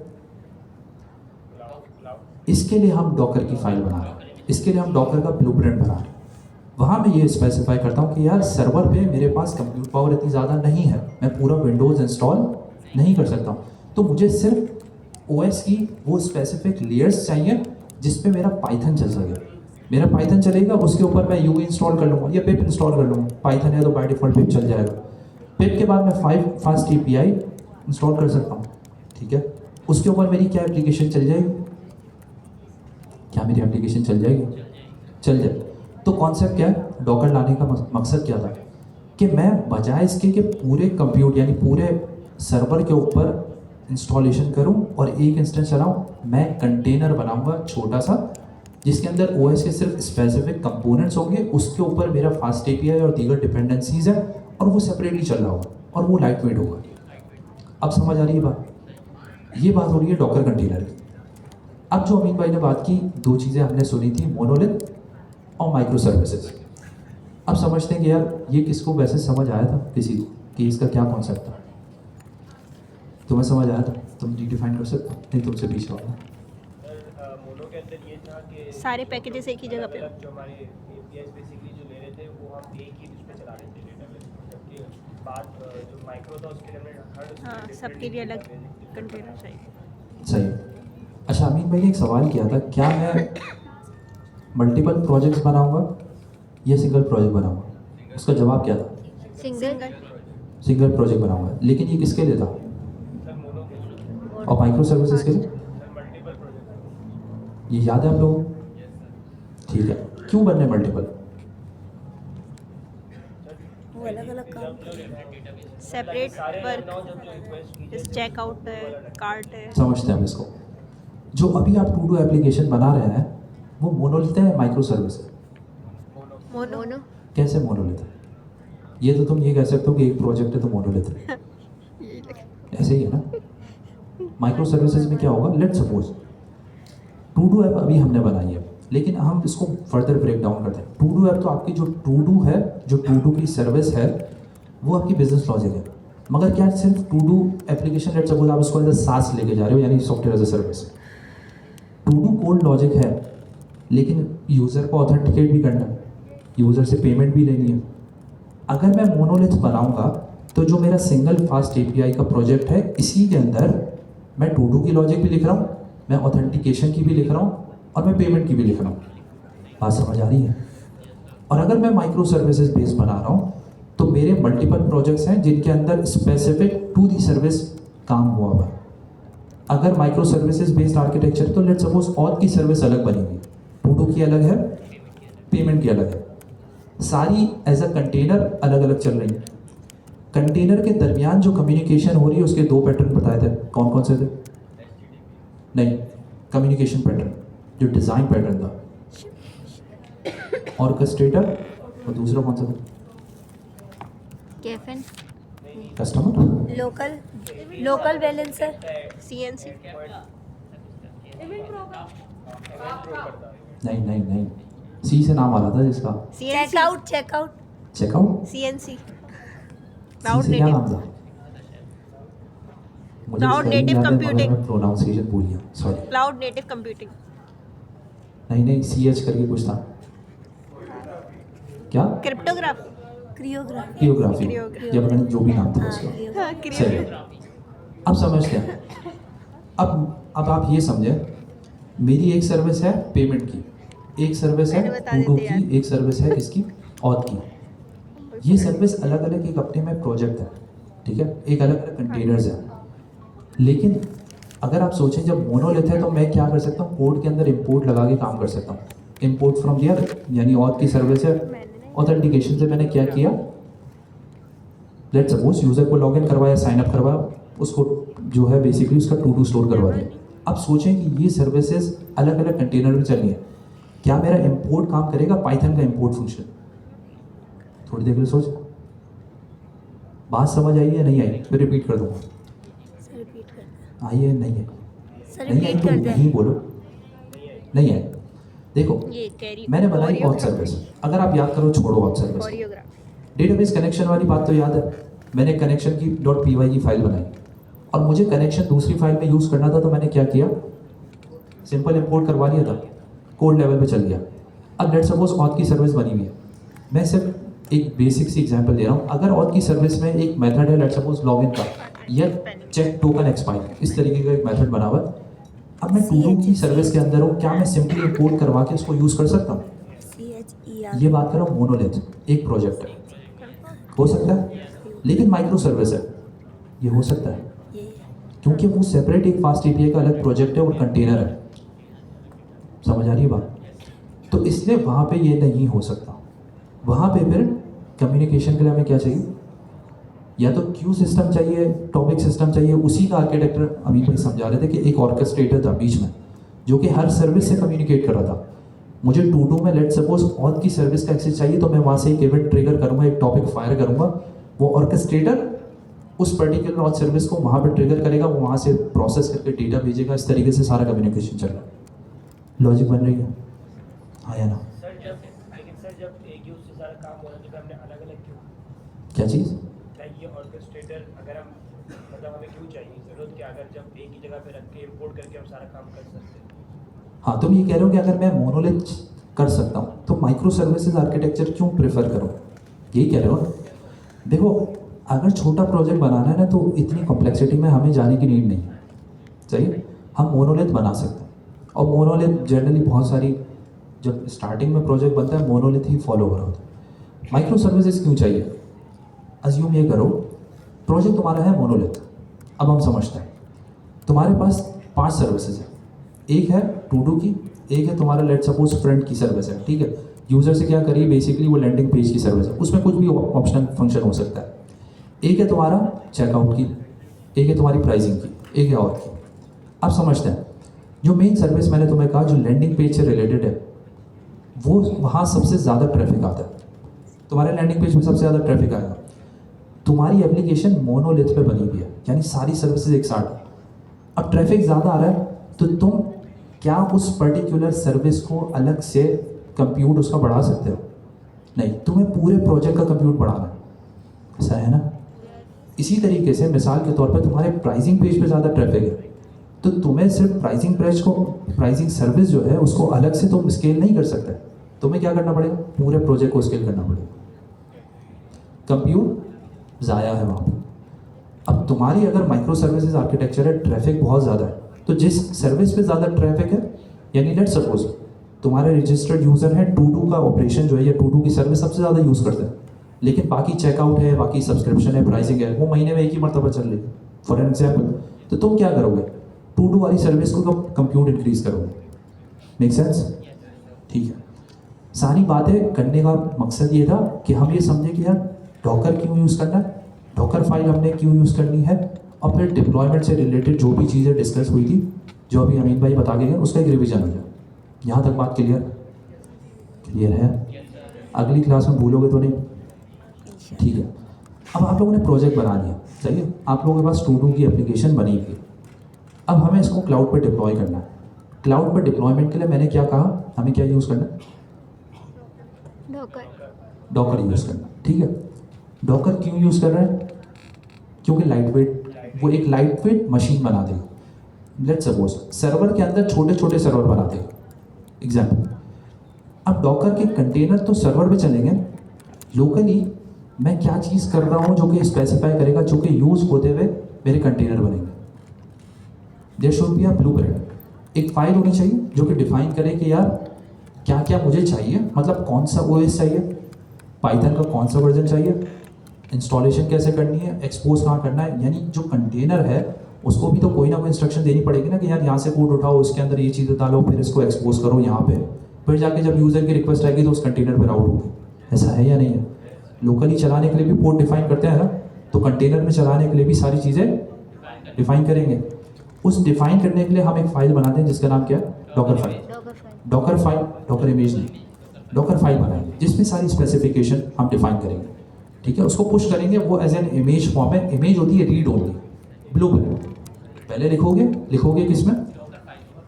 इसके लिए हम डॉकर की फाइल बना रहे हैं, इसके लिए हम डॉकर का ब्लूप्रिंट बना रहे हैं। वहाँ मैं ये स्पेसिफाई करता हूँ कि यार सर्वर पे मेरे पास कंप्यूट पावर इतनी ज़्यादा नहीं है, मैं पूरा विंडोज़ इंस्टॉल नहीं कर सकता हूँ, तो मुझे सिर्फ ओएस की वो स्पेसिफिक लेयर्स चाहिए जिस पे मेरा पाइथन चल सके। मेरा पाइथन चलेगा, उसके ऊपर मैं यूवी इंस्टॉल कर लूँगा या पिप इंस्टॉल कर लूँगा। पाइथन है तो बाय डिफ़ॉल्ट पिप चल जाएगा। पिप के बाद मैं 5 फास्ट एपीआई इंस्टॉल कर सकता हूँ। ठीक है, उसके ऊपर मेरी क्या एप्लीकेशन चल जाएगी? क्या मेरी एप्लीकेशन चल जाएगी? चल जाए। तो कॉन्सेप्ट क्या है? डॉकर लाने का मकसद क्या था कि मैं बजाय इसके कि पूरे कंप्यूट यानी पूरे सर्वर के ऊपर इंस्टॉलेशन करूं और एक इंस्टेंस चलाऊं, मैं कंटेनर बनाऊंगा छोटा सा जिसके अंदर ओएस के सिर्फ स्पेसिफिक कंपोनेंट्स होंगे, उसके ऊपर मेरा फास्ट एपीआई और दीगर डिपेंडेंसीज है और वो सेपरेटली चल रहा होगा और वो लाइट वेट होगा। अब समझ आ रही है बात? ये बात हो रही है डॉकर कंटेनर की। अब जो अमीन भाई ने बात की, दो चीज़ें हमने सुनी थी, मोनोलिथ और माइक्रो सर्विसेज। अब समझते हैं कि यार ये किसको वैसे समझ आया था किसी को कि इसका क्या कॉन्सेप्ट था? तुम्हें समझ आया था? तुम डिफाइन कर सकते हो? नहीं, तुमसे पीछे होगा। मोनो के अंदर ये था कि सारे पैकेजेस एक ही जगह पे। मतलब जो हमारे APIs बेसिकली जो ले रहे थे वो हम एक ही उस पे चला रहे थे डेटाबेस, जबकि बात जो माइक्रो था उसके लिए हमें हर हाँ, सबके लिए अलग कंटेनर चाहिए। सही। अच्छा, अमीन भाई ने एक सवाल किया था, क्या मैं मल्टीपल प्रोजेक्ट्स बनाऊंगा या सिंगल प्रोजेक्ट बनाऊंगा? उसका जवाब क्या था? सिंगल। सिंगल प्रोजेक्ट बनाऊंगा। लेकिन ये किसके लिए था? सर मोनो के और माइक्रो सर्विसेज के लिए? Sir multiple project. ये याद है आप लोगों को? ठीक है, क्यों बनने मल्टीपल? वो अलग अलग काम करते हैं। सेपरेट सारे वर्क, नौ जब जो रिक्वेस्ट जैसे चेकआउट है, कार्ट है। समझते हैं हम इसको। जो अभी आप टू डू एप्लीकेशन बना रहे हैं वो मोनोलिथ है, माइक्रो सर्विस है? मोनो। कैसे मोनोलिथ है? ये तो तुम ये कह सकते हो कि एक प्रोजेक्ट है तो मोनोलिथ है, ऐसे ही है ना? माइक्रो सर्विसेज में क्या होगा? Let suppose to do app अभी हमने बनाई है, लेकिन हम इसको फर्दर ब्रेक डाउन करते हैं। टू डू ऐप तो आपकी जो टू डू है, जो टू डू की सर्विस है, वो आपकी बिजनेस लॉजिक है। मगर क्या सिर्फ to do application, let suppose आप उसको एज सास लेके जा रहे हो यानी software as a service, to do code logic है, लेकिन यूज़र को ऑथेंटिकेट भी करना है, यूज़र से पेमेंट भी लेनी है। अगर मैं मोनोलिथ बनाऊंगा तो जो मेरा सिंगल फास्ट एपीआई का प्रोजेक्ट है, इसी के अंदर मैं टू डू की लॉजिक भी लिख रहा हूँ, मैं ऑथेंटिकेशन की भी लिख रहा हूँ और मैं पेमेंट की भी लिख रहा हूँ। बात समझ आ रही है? और अगर मैं माइक्रो सर्विसेज बेस बना रहा हूँ तो मेरे मल्टीपल प्रोजेक्ट्स हैं जिनके अंदर स्पेसिफिक टू दी सर्विस काम हुआ हुआ। अगर माइक्रो सर्विसेज बेस्ड आर्किटेक्चर तो लेट सपोज ऑथ की सर्विस अलग बनेगी, टू डू की अलग है, पेमेंट की अलग है, सारी एज अ कंटेनर अलग अलग चल रही है। कंटेनर के दरमियान जो कम्युनिकेशन हो रही है उसके दो पैटर्न बताए थे, कौन कौन से थे? नहीं, कम्युनिकेशन पैटर्न जो डिज़ाइन पैटर्न था, ऑर्केस्ट्रेटर, और दूसरा कौन सा था? कैफन, कस्टमर। Local balancer, CNC। नहीं नहीं नहीं, सी से नाम आ रहा था जिसका। Checkout checkout. CNC। सी से क्या नाम था? मुझे Cloud spelling native याद है, मगर computing। मैं प्रोनाउंसिएशन भूल गया, सॉरी। Cloud native computing. नहीं नहीं, CH करके कुछ था, क्या? क्रिप्टोग्राफी। क्रियोग्राफी। Choreography, choreography. या पता नहीं जो भी नाम था हाँ, उसका। क्रियोग्राफी। हाँ, सही क्रियोग्राफी। है। अब समझते हैं। अब आप ये समझें, मेरी एक सर्विस है पेमेंट की, एक सर्विस है मैंने बता टू डू देते यार। की, एक सर्विस है किसकी? ऑथ की। ये सर्विस अलग अलग एक अपने में प्रोजेक्ट है, ठीक है, एक अलग अलग कंटेनर्स है। लेकिन अगर आप सोचें जब मोनोलिथ है तो मैं क्या कर सकता हूँ? कोड के अंदर इंपोर्ट लगा के काम कर सकता हूँ। इंपोर्ट फ्रॉम दियर यानी ऑथ की सर्विस है, ऑथेंटिकेशन से मैंने क्या किया? लेट्स सपोज यूज़र को लॉगिन करवाया, साइन अप करवाया, उसको जो है बेसिकली उसका टू डू स्टोर करवा दिया। अब सोचें कि ये सर्विसेज अलग अलग कंटेनर में चल रही है, क्या मेरा इंपोर्ट काम करेगा? पाइथन का इंपोर्ट फंक्शन, थोड़ी देर के लिए सोच, बात समझ आई है नहीं आई? मैं रिपीट कर दूँगा, सर रिपीट कर आई है नहीं है? सर नहीं आई रिपीट तो कर दे। नहीं बोलो, नहीं है। देखो ये कैरी मैंने बनाई ऑथ सर्विस, अगर आप याद करो, छोड़ो auth service, choreography. Database connection वाली बात तो याद है, मैंने कनेक्शन की .py की फाइल बनाई और मुझे कनेक्शन दूसरी फाइल में यूज़ करना था, तो मैंने क्या किया, सिंपल इंपोर्ट करवा लिया था, कोड लेवल पे चल गया। अब लेट्स सपोज ऑथ की सर्विस बनी हुई है, मैं सिर्फ एक बेसिक सी एग्जांपल दे रहा हूँ। अगर ऑथ की सर्विस में एक मेथड है लेट्स सपोज लॉगिन का या चेक टोकन एक्सपायर, इस तरीके का एक मेथड बना हुआ है। अब मैं टू की सर्विस के अंदर हूँ, क्या मैं सिंपली इंपोर्ट करवा के उसको यूज़ कर सकता हूँ? CHER ये बात कर रहा हूँ मोनोलिथ, एक प्रोजेक्ट है, हो सकता है, लेकिन माइक्रो सर्विस है, ये हो सकता है ये क्योंकि वो सेपरेट एक फास्ट एपीआई का अलग प्रोजेक्ट है और कंटेनर है। समझ आ रही है बात? तो इसलिए वहाँ पे ये नहीं हो सकता। वहाँ पे फिर कम्युनिकेशन के लिए हमें क्या चाहिए? या तो क्यू सिस्टम चाहिए, टॉपिक सिस्टम चाहिए। उसी का आर्किटेक्चर अभी भाई समझा रहे थे कि एक ऑर्केस्ट्रेटर था बीच में जो कि हर सर्विस से कम्युनिकेट कर रहा था। मुझे टू में लेट सपोज ऑथ की सर्विस का एक्सेस चाहिए, तो मैं वहाँ से एक इवेंट ट्रिगर करूँगा, एक टॉपिक फायर करूँगा, वो ऑर्केस्ट्रेटर उस पर्टिकुलर ऑथ सर्विस को वहाँ पर ट्रिगर करेगा, वो वहाँ से प्रोसेस करके डेटा भेजेगा। इस तरीके से सारा कम्युनिकेशन चल रहा है। लॉजिक बन रही है? हाँ या ना? सर जब एक यूज से सारा काम हो रहा है तो हमने अलग अलग क्यों, क्या चीज़? लाइक ये ऑर्केस्ट्रेटर अगर हम मतलब हमें क्यों चाहिए, जरूरत क्या, अगर जब एक ही जगह पे रख के इंपोर्ट करके हम सारा काम कर सकते हैं। हाँ, तुम ये कह रहे हो कि अगर मैं मोनोलिथ कर सकता हूँ तो माइक्रो सर्विसेज आर्किटेक्चर क्यों प्रेफर करूँ, यही कह रहे हो? देखो अगर छोटा प्रोजेक्ट बनाना है ना, तो इतनी कॉम्प्लेक्सिटी में हमें जाने की नीड नहीं है, सही है? हम मोनोलिथ बना सकते हैं। और मोनोलिथ जनरली बहुत सारी, जब स्टार्टिंग में प्रोजेक्ट बनता है मोनोलिथ ही फॉलो हो रहा होता है। माइक्रो सर्विसेज क्यों चाहिए? अज्यूम ये करो प्रोजेक्ट तुम्हारा है मोनोलिथ। अब हम समझते हैं तुम्हारे पास 5 सर्विसेज है, एक है टू डू की, एक है तुम्हारा लेट सपोज फ्रंट की सर्विस है, ठीक है? यूज़र से क्या करिए, बेसिकली वो लैंडिंग पेज की सर्विस है, उसमें कुछ भी ऑप्शनल फंक्शन हो सकता है। एक है तुम्हारा चेकआउट की, एक है तुम्हारी प्राइसिंग की, एक है और की। अब समझते हैं जो मेन सर्विस मैंने तुम्हें कहा जो लैंडिंग पेज से रिलेटेड है, वो वहाँ सबसे ज़्यादा ट्रैफिक आता है। तुम्हारे लैंडिंग पेज में सबसे ज़्यादा ट्रैफिक आएगा। तुम्हारी एप्लीकेशन मोनोलिथ पे बनी हुई है, यानी सारी सर्विसेज एक साथ। अब ट्रैफिक ज़्यादा आ रहा है तो तुम क्या उस पर्टिकुलर सर्विस को अलग से कंप्यूट उसका बढ़ा सकते हो? नहीं, तुम्हें पूरे प्रोजेक्ट का कंप्यूट बढ़ाना है, ऐसा है ना? इसी तरीके से मिसाल के तौर पे तुम्हारे प्राइसिंग पेज पे ज़्यादा ट्रैफिक है, तो तुम्हें सिर्फ प्राइसिंग सर्विस जो है उसको अलग से तुम स्केल नहीं कर सकते। तुम्हें क्या करना पड़ेगा? पूरे प्रोजेक्ट को स्केल करना पड़ेगा। कंप्यूट ज़ाया है वहाँ पर। अब तुम्हारी अगर माइक्रो सर्विसेज आर्किटेक्चर है, ट्रैफिक बहुत ज़्यादा है, तो जिस सर्विस पे ज़्यादा ट्रैफिक है, यानी लेट सपोज तुम्हारे रजिस्टर्ड यूज़र है, टू का ऑपरेशन जो है या टू की सर्विस सबसे ज़्यादा यूज़ करते हैं, लेकिन बाकी चेकआउट है, बाकी सब्सक्रिप्शन है, प्राइसिंग है, वो महीने में एक ही मरतबा चल रही है फॉर एग्जाम्पल। तो तुम क्या करोगे? टू वाली सर्विस को कंप्यूट इंक्रीज करोगे। Make sense? ठीक है। सारी बातें करने का मकसद ये था कि हम ये समझे कि यार डॉकर क्यों यूज़ करना है, डॉकर फाइल हमने क्यों यूज़ करनी है, और फिर डिप्लॉयमेंट से रिलेटेड जो भी चीज़ें डिस्कस हुई थी, जो अभी अमित भाई बता के गए, उसका एक रिवीजन हो जाए। यहाँ तक बात क्लियर है? अगली क्लास में भूलोगे तो नहीं? ठीक है। अब आप लोगों ने प्रोजेक्ट बना लिया, सही है? आप लोगों के पास टू की एप्लीकेशन बनी हुई है। अब हमें इसको क्लाउड पर डिप्लॉय करना है। क्लाउड पर डिप्लॉयमेंट के लिए मैंने क्या कहा, हमें क्या यूज़ करना है? डॉकर यूज़ करना, ठीक है? डॉकर क्यों यूज़ कर रहे हैं? क्योंकि लाइट वेट, वो एक लाइट वेट मशीन बना देगा। लेट्स सपोज सर्वर के अंदर छोटे छोटे सर्वर बना देगा, एग्जाम्पल। अब डॉकर के कंटेनर तो सर्वर पे चलेंगे, लोकली मैं क्या चीज़ कर रहा हूँ जो कि स्पेसिफाई करेगा, जो कि यूज़ होते हुए मेरे कंटेनर बनेंगे। There should be a blueprint, एक फाइल होनी चाहिए जो कि डिफाइन करे कि यार क्या क्या मुझे चाहिए, मतलब कौन सा ओएस चाहिए, पाइथन का कौन सा वर्जन चाहिए, इंस्टॉलेशन कैसे करनी है, एक्सपोज कहाँ करना है। यानी जो कंटेनर है उसको भी तो कोई ना कोई इंस्ट्रक्शन देनी पड़ेगी ना कि यार यहाँ से कोड उठाओ, उसके अंदर ये चीज़ें डालो, फिर इसको एक्सपोज करो यहाँ पे, फिर जाके जब यूज़र की रिक्वेस्ट आएगी तो उस कंटेनर पर राउट होगी। ऐसा है या नहीं है? लोकली चलाने के लिए भी पोर्ट डिफाइन करते हैं ना, तो कंटेनर में चलाने के लिए भी सारी चीज़ें डिफाइन करेंगे। उस डिफाइन करने के लिए हम एक फाइल बनाते हैं जिसका नाम क्या है, Docker file. Docker file, Docker image नहीं, डॉकर फाइल बनाएंगे जिसमें सारी स्पेसिफिकेशन हम डिफाइन करेंगे। ठीक है, उसको पुश करेंगे, वो एज एन इमेज फॉर्म है। इमेज होती है रीड ओनली, ब्लूप्रिंट। पहले लिखोगे किसमें,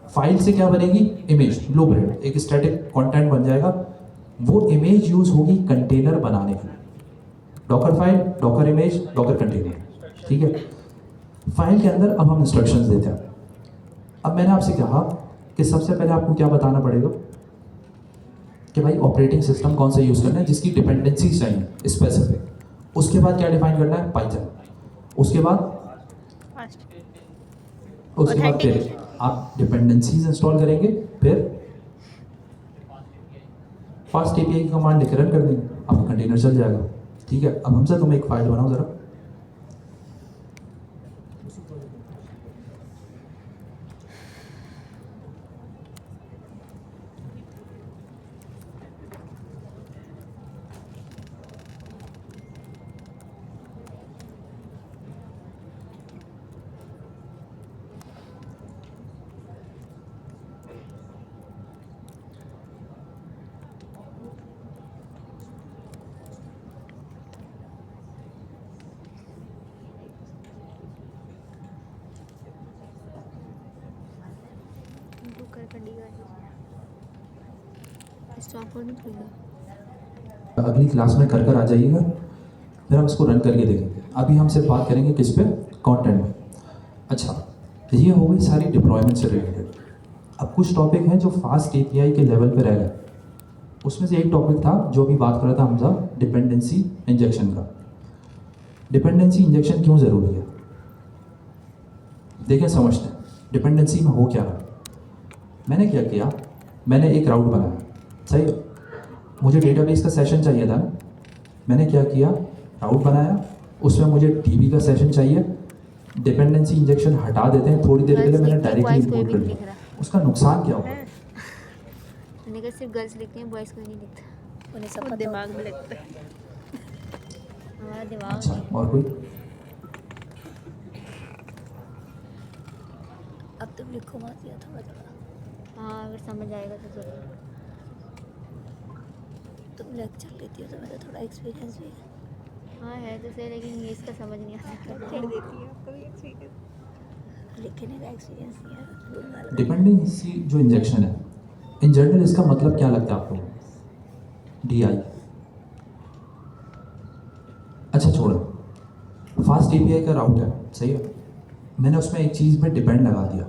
फाइल से क्या बनेगी, इमेज, ब्लूप्रिंट, एक स्टैटिक कंटेंट बन जाएगा। वो इमेज यूज होगी कंटेनर बनाने के लिए। Docker file, Docker image, Docker container. ठीक है, फाइल के अंदर अब हम इंस्ट्रक्शंस देते हैं। अब मैंने आपसे कहा कि सबसे पहले आपको क्या बताना पड़ेगा कि भाई ऑपरेटिंग सिस्टम कौन सा यूज़ करना है जिसकी डिपेंडेंसी चाहिए स्पेसिफिक। उसके बाद क्या डिफाइन करना है, पाइथन। उसके बाद फिर आप डिपेंडेंसीज इंस्टॉल करेंगे, फिर फास्ट एपीआई की कमांड लिख रन कर देंगे, आपका कंटेनर चल जाएगा। ठीक है, अब हमसे तुम्हें एक फाइल बनाओ ज़रा। अगली क्लास में कर आ जाइएगा, फिर हम इसको रन करके देखेंगे। अभी हम सिर्फ बात करेंगे किस पे, कंटेंट में। अच्छा, ये हो गई सारी डिप्लॉयमेंट से रिलेटेड। अब कुछ टॉपिक हैं जो फास्ट एपीआई के लेवल पे रह गए। उसमें से एक टॉपिक था जो अभी बात कर रहा था हमजा, डिपेंडेंसी इंजेक्शन का। डिपेंडेंसी इंजेक्शन क्यों ज़रूरी है, देखें समझते हैं। डिपेंडेंसी में हो क्या रहा, मैंने क्या किया, मैंने एक राउट बनाया, सही। मुझे डेटाबेस का सेशन चाहिए था, मैंने क्या किया, राउट बनाया, उसमें मुझे डीबी का सेशन चाहिए। डिपेंडेंसी इंजेक्शन हटा देते हैं थोड़ी देर के लिए, मैंने डायरेक्टली इंपोर्ट कर दिया। उसका नुकसान क्या होगा, मैंने कहा सिर्फ गर्ल्स लिखते हैं, बॉयज़ को नहीं लिखता, उन्हें सब वो दिमाग में लगता है। हमारा दिमाग अच्छा, और कोई अब तुम लिखो मत या थोड़ा। हाँ, अगर समझ आएगा तो ज़रूर। तुम लेक्चर लेती हो तो मेरा थोड़ा एक्सपीरियंस भी है। हाँ है तो सही, लेकिन इंग्लिश का समझ नहीं आता। कर देती है आपका भी एक्सपीरियंस, लिखने का एक्सपीरियंस नहीं है। डिपेंडेंसी जो इंजेक्शन है, इन जनरल इसका मतलब क्या लगता है आपको, DI। अच्छा छोड़ो, फास्ट एपीआई का राउट है, सही है। मैंने उसमें एक चीज़ पे डिपेंड लगा दिया,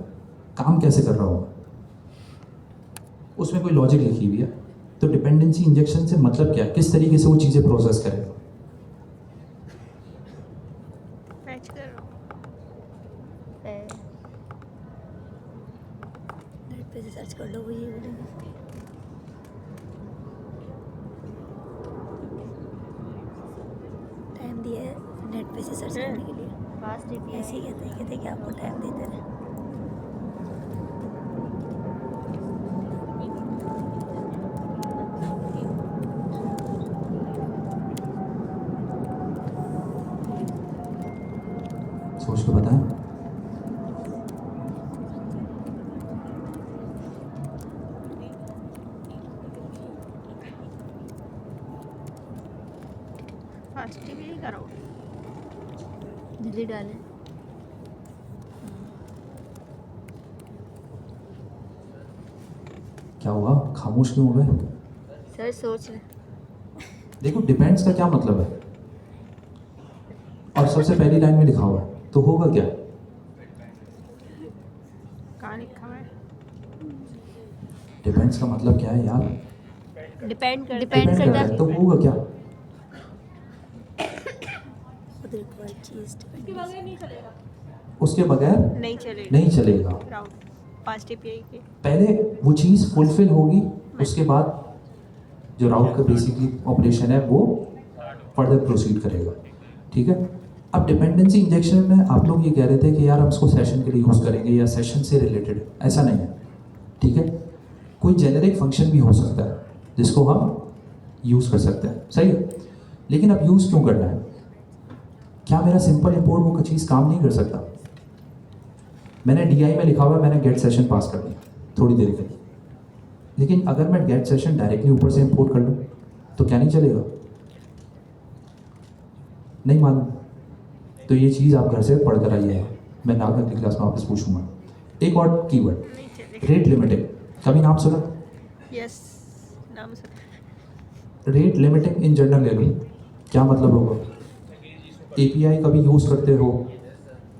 काम कैसे कर रहा होगा, उसमें कोई लॉजिक लिखी हुई है। तो डिपेंडेंसी इंजेक्शन से मतलब क्या है, किस तरीके से वो चीज़ें प्रोसेस करेगा। मैच कर रहा हूँ। नेट पे से सर्च कर लो, वो ये बोलेंगे। टाइम दिया है नेट पे से सर्च करने के लिए। फास्ट एपीआई ऐसे ही कहते हैं कि आपको टाइम देते रहे। सोच के बताएं। फास्ट एपीआई का राउट जल्दी डालें। क्या हुआ, खामोश क्यों हो गए। सर सोच रहे। देखो डिपेंड्स का क्या मतलब है, और सबसे पहली लाइन में लिखा हुआ है, तो होगा क्या, कहाँ लिखा हुआ है, डिपेंड्स का मतलब क्या है यार, डिपेंड करता डिपेंड है। करता है, तो होगा क्या, खुद रिक्वायर्ड चीज़ उसके बगैर नहीं चलेगा, नहीं चलेगा। राउट फास्ट एपीआई के पहले वो चीज़ फुलफिल होगी, उसके बाद जो राउट का बेसिकली ऑपरेशन है वो फर्दर प्रोसीड करेगा। ठीक है, अब डिपेंडेंसी इंजेक्शन में आप लोग ये कह रहे थे कि यार हम इसको सेशन के लिए यूज़ करेंगे या सेशन से रिलेटेड, ऐसा नहीं है। ठीक है, कोई जेनेरिक फंक्शन भी हो सकता है जिसको हम यूज़ कर सकते हैं, सही है। लेकिन अब यूज़ क्यों करना है, क्या मेरा सिंपल इंपोर्ट वो चीज़ काम नहीं कर सकता? मैंने DI में लिखा हुआ है, मैंने गेट सेशन पास कर दिया थोड़ी देर के लिए, लेकिन अगर मैं गेट सेशन डायरेक्टली ऊपर से इंपोर्ट कर लूँ तो क्या नहीं चलेगा? नहीं मालूम? तो ये चीज़ आप घर से पढ़ कर आइए, मैं ना अगली क्लास में वापस पूछूंगा। एक और कीवर्ड, नहीं चलेगा। रेट लिमिटिंग, कभी नाम सुना? यस, नाम सुना। रेट लिमिटिंग इन जनरल ले लो, क्या मतलब होगा? API कभी यूज़ करते हो,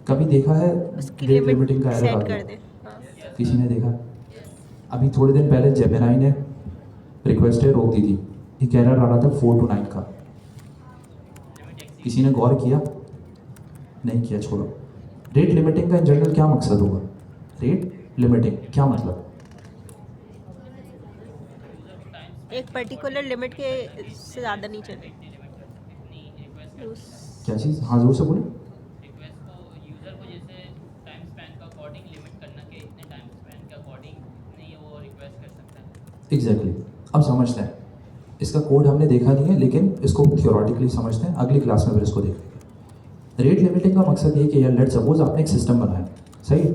कभी देखा है उसकी रेट लिमिट लिमिटिंग का एरर सेट आता कर है? दे। हाँ, किसी ने देखा? अभी थोड़े दिन पहले जेमिनाई ने रिक्वेस्टें रोक दी थी, एक एरर आ रहा था 4 to 9 का। किसी ने गौर किया? नहीं किया, छोड़ो। रेट लिमिटिंग का इन जनरल क्या मकसद होगा? रेट लिमिटिंग क्या मतलब? एक पर्टिकुलर लिमिट के से ज़्यादा नहीं चले। क्या चीज़? हाँ जोर से बोले। रिक्वेस्ट को यूज़र को जैसे टाइम स्पैन का अकॉर्डिंग लिमिट करना कि इतने टाइम स्पैन के अकॉर्डिंग नहीं वो रिक्वेस्ट कर सकता है। एग्जैक्टली, अब समझते हैं। इसका कोड हमने देखा नहीं है, लेकिन इसको थियोरेटिकली समझते हैं, अगली क्लास में फिर इसको देखेंगे। रेट लिमिटिंग का मकसद ये कि यार लेट्स सपोज आपने एक सिस्टम बनाया, सही,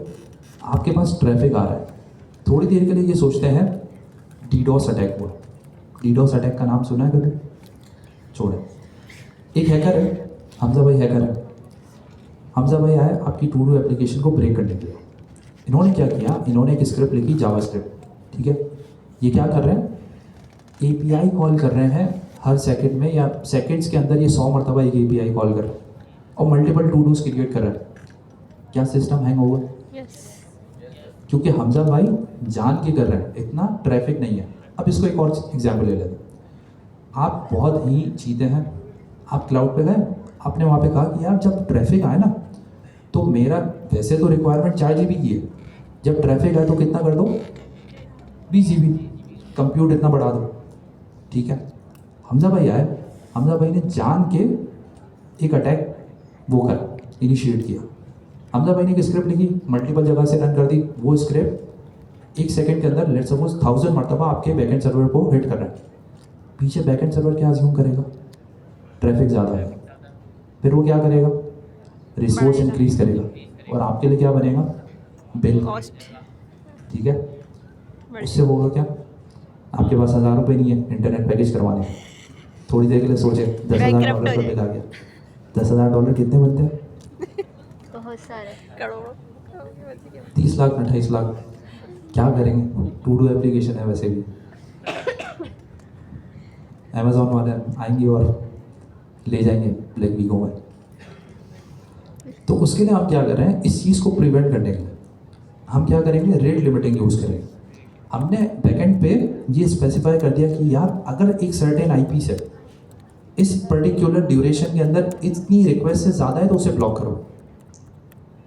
आपके पास ट्रैफिक आ रहा है, थोड़ी देर के लिए ये सोचते हैं DDoS अटैक हुआ। DDoS अटैक का नाम सुना है कभी? छोड़े। एक हैकर है, हमजा भाई हैकर है। हमजा भाई आए आपकी टू डू एप्लीकेशन को ब्रेक करने के लिए। इन्होंने क्या किया, इन्होंने एक स्क्रिप्ट लिखी, जावास्क्रिप्ट, ठीक है। ये क्या कर रहे हैं, API कॉल कर रहे हैं हर सेकंड में, या सेकंड्स के अंदर ये 100 मरतबा एक API कॉल कर रहे हैं और मल्टीपल टू डूज क्रिएट कर रहे हैं। क्या सिस्टम हैंग होगा? यस, क्योंकि हमजा भाई जान के कर रहे हैं, इतना ट्रैफिक नहीं है। अब इसको एक और एग्जाम्पल ले लेते हैं। आप बहुत ही चीते हैं, आप क्लाउड पे गए, आपने वहाँ पे कहा कि यार जब ट्रैफिक आए ना तो मेरा वैसे तो रिक्वायरमेंट 4 GB की है, जब ट्रैफिक आए तो कितना कर दो, 20 GB, कंप्यूट इतना बढ़ा दो, ठीक है। हमजा भाई आए, हमजा भाई ने जान के एक अटैक वो करा, इनिशिएट किया। हमजा भाई ने एक स्क्रिप्ट लिखी, मल्टीपल जगह से रन कर दी, वो स्क्रिप्ट 1 सेकंड के अंदर लेट्स सपोज 1000 मरतबा आपके बैकएंड सर्वर को हिट कर रहा है। पीछे बैकएंड सर्वर क्या अज्यूम करेगा, ट्रैफिक ज़्यादा है, फिर वो क्या करेगा, रिसोर्स बढ़ेगा। इंक्रीज करेगा, और आपके लिए क्या बनेगा, बिल, कॉस्ट ठीक है। उससे होगा क्या, आपके पास 1000 रुपये नहीं है इंटरनेट पैकेज करवाने के, थोड़ी देर के लिए सोचे $10,000 का बिल आ गया। $10,000 कितने बनते हैं? बहुत सारे। करोड़ों। 30 लाख, 28 लाख। क्या करेंगे, टू डू एप्लीकेशन है वैसे भी। अमेज़ॉन वाले आएंगे और ले जाएंगे ब्लैक वीको में। तो उसके लिए आप क्या कर रहे हैं, इस चीज़ को प्रिवेंट करने के लिए हम क्या करेंगे, रेट लिमिटिंग यूज़ करेंगे। हमने बैकएंड पे ये स्पेसिफाई कर दिया कि यार अगर एक सर्टेन IP से इस पर्टिकुलर ड्यूरेशन के अंदर इतनी रिक्वेस्ट से ज़्यादा है तो उसे ब्लॉक करो।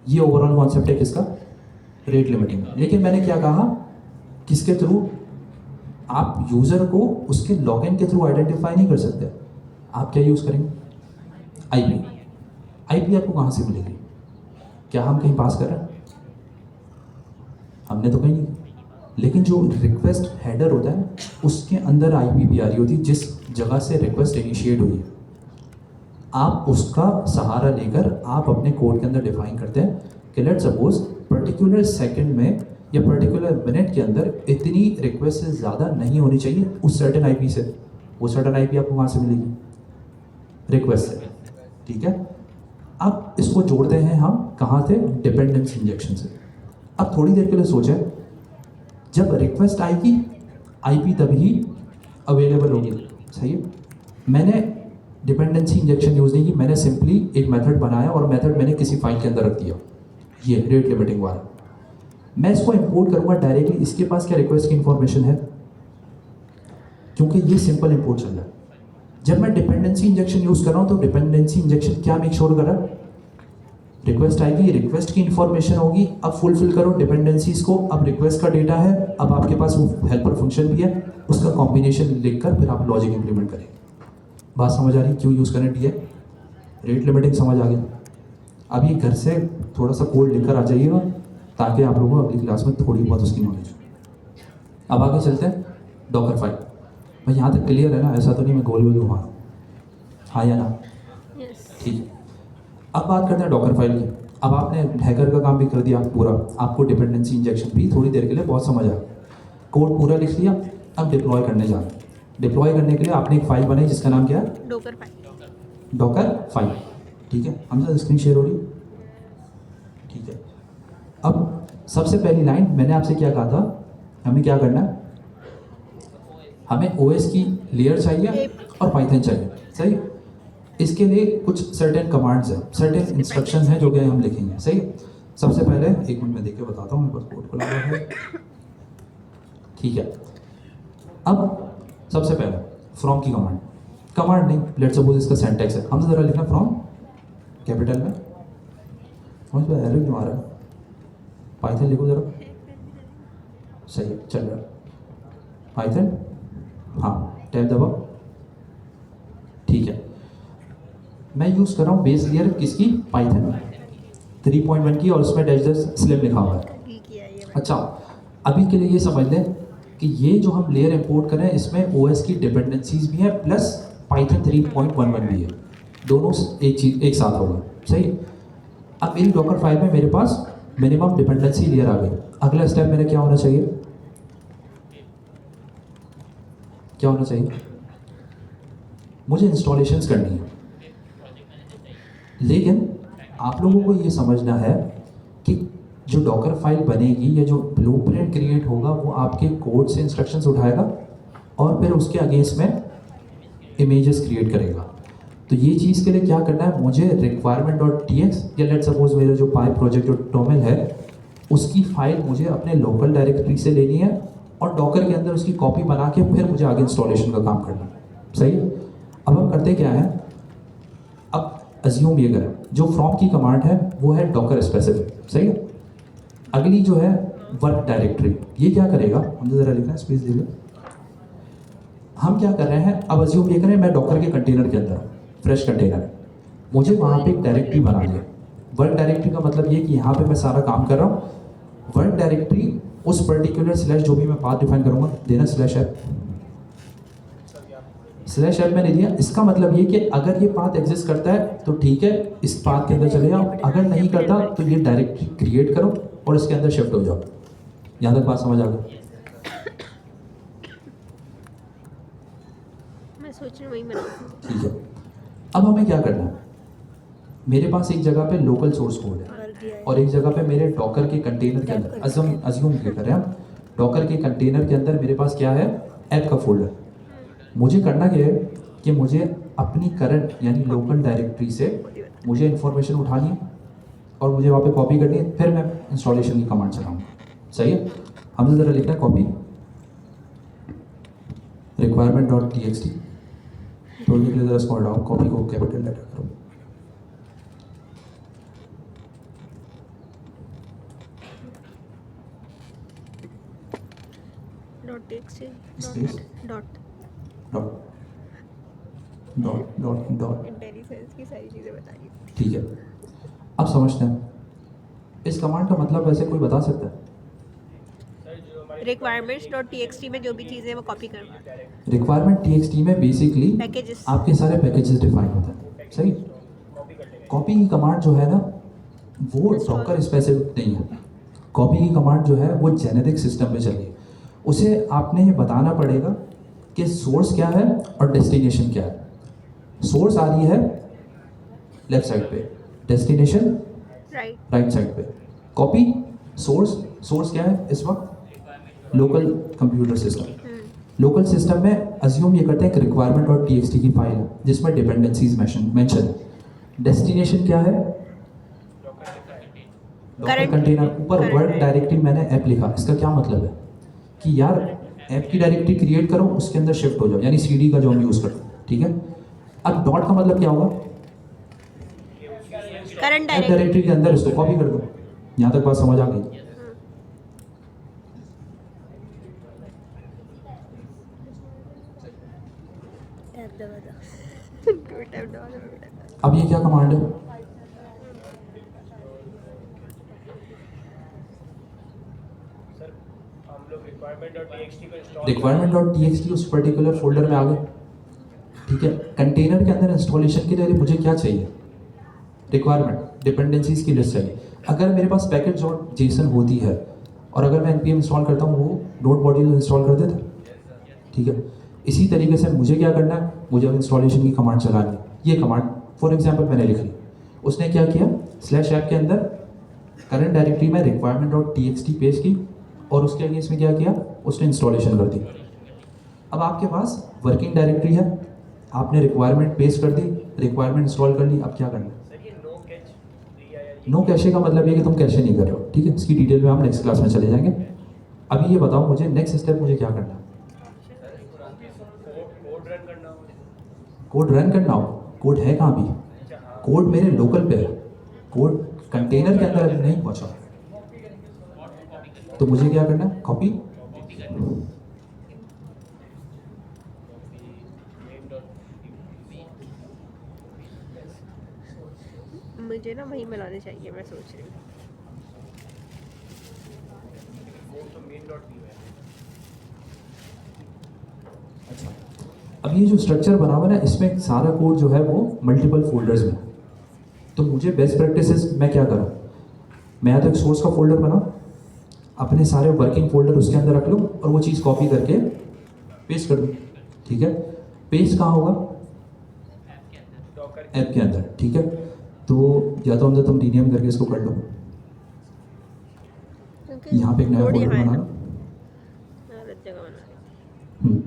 ये ओवरऑल कॉन्सेप्ट है किसका, रेट लिमिटिंग। लेकिन मैंने क्या कहा, किसके थ्रू, आप यूज़र को उसके लॉगिन के थ्रू आइडेंटिफाई नहीं कर सकते। आप क्या यूज़ करेंगे, IP आपको कहाँ से मिलेगी? क्या हम कहीं पास कर रहे हैं? हमने तो कहीं नहीं। लेकिन जो रिक्वेस्ट हेडर होता है उसके अंदर IP भी आ रही होती है, जिस जगह से रिक्वेस्ट इनिशिएट हुई है। आप उसका सहारा लेकर आप अपने कोड के अंदर डिफाइन करते हैं कि लेट्स सपोज पर्टिकुलर सेकंड में या पर्टिकुलर मिनट के अंदर इतनी रिक्वेस्ट से ज़्यादा नहीं होनी चाहिए उस सर्टेन IP से। वो सर्टेन IP आपको कहाँ से मिलेगी, रिक्वेस्ट से, ठीक है। अब इसको जोड़ते हैं हम कहाँ से, डिपेंडेंसी इंजेक्शन से। अब थोड़ी देर के लिए सोचें, जब रिक्वेस्ट आएगी IP तभी अवेलेबल होगी, सही है। मैंने डिपेंडेंसी इंजेक्शन यूज़ नहीं की, मैंने सिंपली एक मेथड बनाया और मेथड मैंने किसी फाइल के अंदर रख दिया, ये रेट लिमिटिंग वाला। मैं इसको इंपोर्ट करूँगा डायरेक्टली, इसके पास क्या रिक्वेस्ट की इंफॉर्मेशन है, क्योंकि ये सिंपल इंपोर्ट चल रहा है। जब मैं डिपेंडेंसी इंजेक्शन यूज़ कर रहा हूँ तो डिपेंडेंसी इंजेक्शन क्या मेक श्योर कर रहा है, रिक्वेस्ट आएगी, रिक्वेस्ट की इन्फॉर्मेशन होगी, अब फुलफिल करो डिपेंडेंसीज को। अब रिक्वेस्ट का डेटा है, अब आपके पास वो हेल्पर फंक्शन भी है, उसका कॉम्बिनेशन लिखकर फिर आप लॉजिक इंप्लीमेंट करेंगे। बात समझ आ रही, क्यों यूज़ करने DI, रेट लिमिटिंग समझ आ गया। अब ये घर से थोड़ा सा कोड लेकर आ जाइएगा ताकि आप लोगों को अगली क्लास में थोड़ी बहुत उसकी नॉलेज हो। अब आगे चलते हैं, डॉकर फाइल। भाई यहाँ तक क्लियर है ना, ऐसा तो नहीं मैं गोल गोल घुमा रहा हूँ, हाँ या ना, यस। ठीक है। अब बात करते हैं डॉकर फाइल की। अब आपने हैकर का काम भी कर दिया पूरा, आपको डिपेंडेंसी इंजेक्शन भी थोड़ी देर के लिए बहुत समझ आया, कोड पूरा लिख लिया। अब डिप्लॉय करने जाना। डिप्लॉय करने के लिए आपने एक फाइल बनाई जिसका नाम क्या है? Docker file. Docker file. ठीक है, हमसे स्क्रीन शेयर हो रही है? ठीक है। अब सबसे पहली लाइन मैंने आपसे क्या कहा था, हमें क्या करना है? हमें ओएस की लेयर चाहिए और पाइथन चाहिए, सही। इसके लिए कुछ सर्टेन कमांड्स हैं, सर्टेन इंस्ट्रक्शंस हैं जो कि हम लिखेंगे, सही। सबसे पहले एक मिनट में देख के बताता हूँ, मेरे पास कोड खुला हुआ है। ठीक है, अब सबसे पहले फ्रॉम की कमांड नहीं, लेट्स सपोज इसका सिंटैक्स है, हमसे ज़रा लिखना फ्रॉम कैपिटल में। समझ में एरर क्यों आ रहा है? पाइथन लिखो ज़रा, सही है, चल रहा है पाइथन। हाँ, टैब दबाओ। ठीक है, मैं यूज़ कर रहा हूँ बेस लेयर किसकी? पाइथन 3.1 की, और उसमें डैश स्लिम लिखा हुआ है। अच्छा, अभी के लिए ये समझ लें कि ये जो हम लेयर इंपोर्ट कर रहे हैं इसमें ओएस की डिपेंडेंसीज भी है प्लस पाइथन 3.11 भी है, दोनों एक चीज एक साथ होगा, सही। अब मेरी डॉकर फाइल में मेरे पास मिनिमम डिपेंडेंसी लेयर आ गई। अगला स्टेप मेरा क्या होना चाहिए? क्या होना चाहिए? मुझे इंस्टॉलेशंस करनी है, लेकिन आप लोगों को ये समझना है कि जो डॉकर फाइल बनेगी या जो ब्लूप्रिंट क्रिएट होगा वो आपके कोड से इंस्ट्रक्शंस उठाएगा और फिर उसके अगेंस्ट में इमेजेस क्रिएट करेगा। तो ये चीज़ के लिए क्या करना है, मुझे requirement.txt या लेट सपोज मेरा जो पाई प्रोजेक्ट जो टोमेल है उसकी फाइल मुझे अपने लोकल डायरेक्टरी से लेनी है और डॉकर के अंदर उसकी कॉपी बना के फिर मुझे आगे इंस्टॉलेशन का काम करना है, सही। अब हम करते क्या है, अब अज्यूम ये करें जो फ्रॉम की कमांड है वो है डॉकर स्पेसिफिक, सही है। अगली जो है वर्क डायरेक्टरी, ये क्या करेगा, हमने ज़रा लिखना है, स्पेस दीजिए। हम क्या कर रहे हैं, अब अज्यूम ये करें मैं डॉकर के कंटेनर के अंदर, फ्रेश कंटेनर, मुझे वहाँ पे एक डायरेक्टरी बना दिया। वर्क डायरेक्टरी का मतलब ये कि यहाँ पे मैं सारा काम कर रहा हूँ। वर्क डायरेक्टरी उस पर्टिकुलर स्लैश जो भी मैं पाथ डिफाइन करूँगा, देना स्लैश ऐप मैंने दिया। इसका मतलब ये कि अगर ये पाथ एग्जिस्ट करता है तो ठीक है, इस पाथ के अंदर चले जाओ, अगर नहीं करता तो ये डायरेक्टरी क्रिएट करो और इसके अंदर शिफ्ट हो जाओ। यहाँ तक बात समझ आ गई? मैं सोच रही हूँ वही बनाऊँ। ठीक है, अब हमें क्या करना है, मेरे पास एक जगह पे लोकल सोर्स कोड है और एक जगह पे मेरे डॉकर के कंटेनर के अंदर, अज्यूम क्या करें हम, डॉकर के कंटेनर के अंदर मेरे पास क्या है, ऐप का फोल्डर। मुझे करना क्या है कि मुझे अपनी करंट यानी लोकल डायरेक्टरी से मुझे इन्फॉर्मेशन उठानी है और मुझे वहाँ पे कॉपी करनी है, फिर मैं इंस्टॉलेशन की कमांड चलाऊँगा, सही है। हमसे ज़रा लिखना है कॉपी requirement.txt, थोड़ी देर के लिए ज़रा स्क्रॉल डाउन, कॉपी को कैपिटल लेटर करो। Space. Dot dot dot dot intelligence की सारी चीज़ें बता दी। ठीक है, अब समझते हैं इस कमांड का मतलब वैसे कोई बता सकता है? requirements.txt में जो भी चीज़ें वो कॉपी करना। रिक्वायरमेंट टीएक्सटी में बेसिकली पैकेजेस आपके सारे पैकेजेस डिफाइन होते हैं, सही। कॉपी की कमांड जो है ना वो डॉकर स्पेसिफिक नहीं है। कॉपी की कमांड जो है वो जेनेरिक सिस्टम में चली है। उसे आपने ये बताना पड़ेगा कि सोर्स क्या है और डेस्टिनेशन क्या है। सोर्स आ रही है लेफ्ट साइड पे, डेस्टिनेशन राइट साइड पे। कॉपी सोर्स क्या है इस वक्त, local computer system. Local system में अज्यूम ये करते हैं कि requirement.txt की फाइल है जिसमें डिपेंडेंसीज मेंशन है। डेस्टिनेशन क्या है, डॉकर कंटेनर। ऊपर वर्क डायरेक्टरी मैंने ऐप लिखा, इसका क्या मतलब है कि यार ऐप की डायरेक्टरी क्रिएट करो, उसके अंदर शिफ्ट हो जाओ, यानी सीडी का जो हम यूज़ करते हैं, ठीक है। अब डॉट का मतलब क्या होगा, करंट ऐप डायरेक्टरी के अंदर इसको कॉपी कर दो। यहाँ तक बात समझ आ गई? अब ये क्या कमांड है, requirement.txt उस पर्टिकुलर फोल्डर में आ गए, ठीक है। कंटेनर के अंदर इंस्टॉलेशन के लिए मुझे क्या चाहिए, रिक्वायरमेंट डिपेंडेंसीज की लिस्ट चाहिए। अगर मेरे पास पैकेज डॉट जेसन होती है और अगर मैं npm इंस्टॉल करता हूँ, वो नोड मॉड्यूल इंस्टॉल कर देता, ठीक है। इसी तरीके से मुझे क्या करना है, मुझे अब इंस्टॉलेशन की कमांड चलानी है। ये कमांड फॉर एग्जांपल मैंने लिख ली, उसने क्या किया, स्लैश ऐप के अंदर करंट डायरेक्टरी में रिक्वायरमेंट डॉट txt पेश की और उसके अगेंस्ट में क्या किया, उसने इंस्टॉलेशन कर दी। अब आपके पास वर्किंग डायरेक्टरी है, आपने रिक्वायरमेंट पेश कर दी, रिक्वायरमेंट इंस्टॉल कर ली, अब क्या करना है। सर ये नो कैच दिया या नो कैशे का मतलब ये कि तुम कैशे नहीं कर रहे हो, ठीक है। इसकी डिटेल में हम नेक्स्ट क्लास में चले जाएंगे। अभी ये बताओ मुझे नेक्स्ट स्टेप मुझे क्या करना है। कोड रन करना हो। कोड रन करना हो, कोड है कहाँ भी, अच्छा हाँ, कोड मेरे लोकल पे है, कोड कंटेनर के अंदर अभी नहीं पहुंचा, तो मुझे क्या करना है, कॉपी main dot मुझे ना वहीं बनाने चाहिए, मैं सोच रही हूँ। वो तो main dot view है। अच्छा, अब ये जो स्ट्रक्चर बना हुआ है ना, इसमें सारा कोड जो है वो मल्टीपल फोल्डर्स में। तो मुझे बेस्ट प्रैक्टिसेस मैं क्या करूँ, मैं या तो एक सोर्स का फोल्डर बनाऊँ, अपने सारे वर्किंग फोल्डर उसके अंदर रख लूँ और वो चीज़ कॉपी करके पेस्ट कर दूँ, ठीक है। पेस्ट कहाँ होगा, डॉकर ऐप के अंदर, ठीक है। तो या तो अंदर तुम रीनेम करके इसको कर लो, क्योंकि यहाँ पे एक नया कोड फोल्डर यहाँ है बना ना, लो, अलग जगह बना रही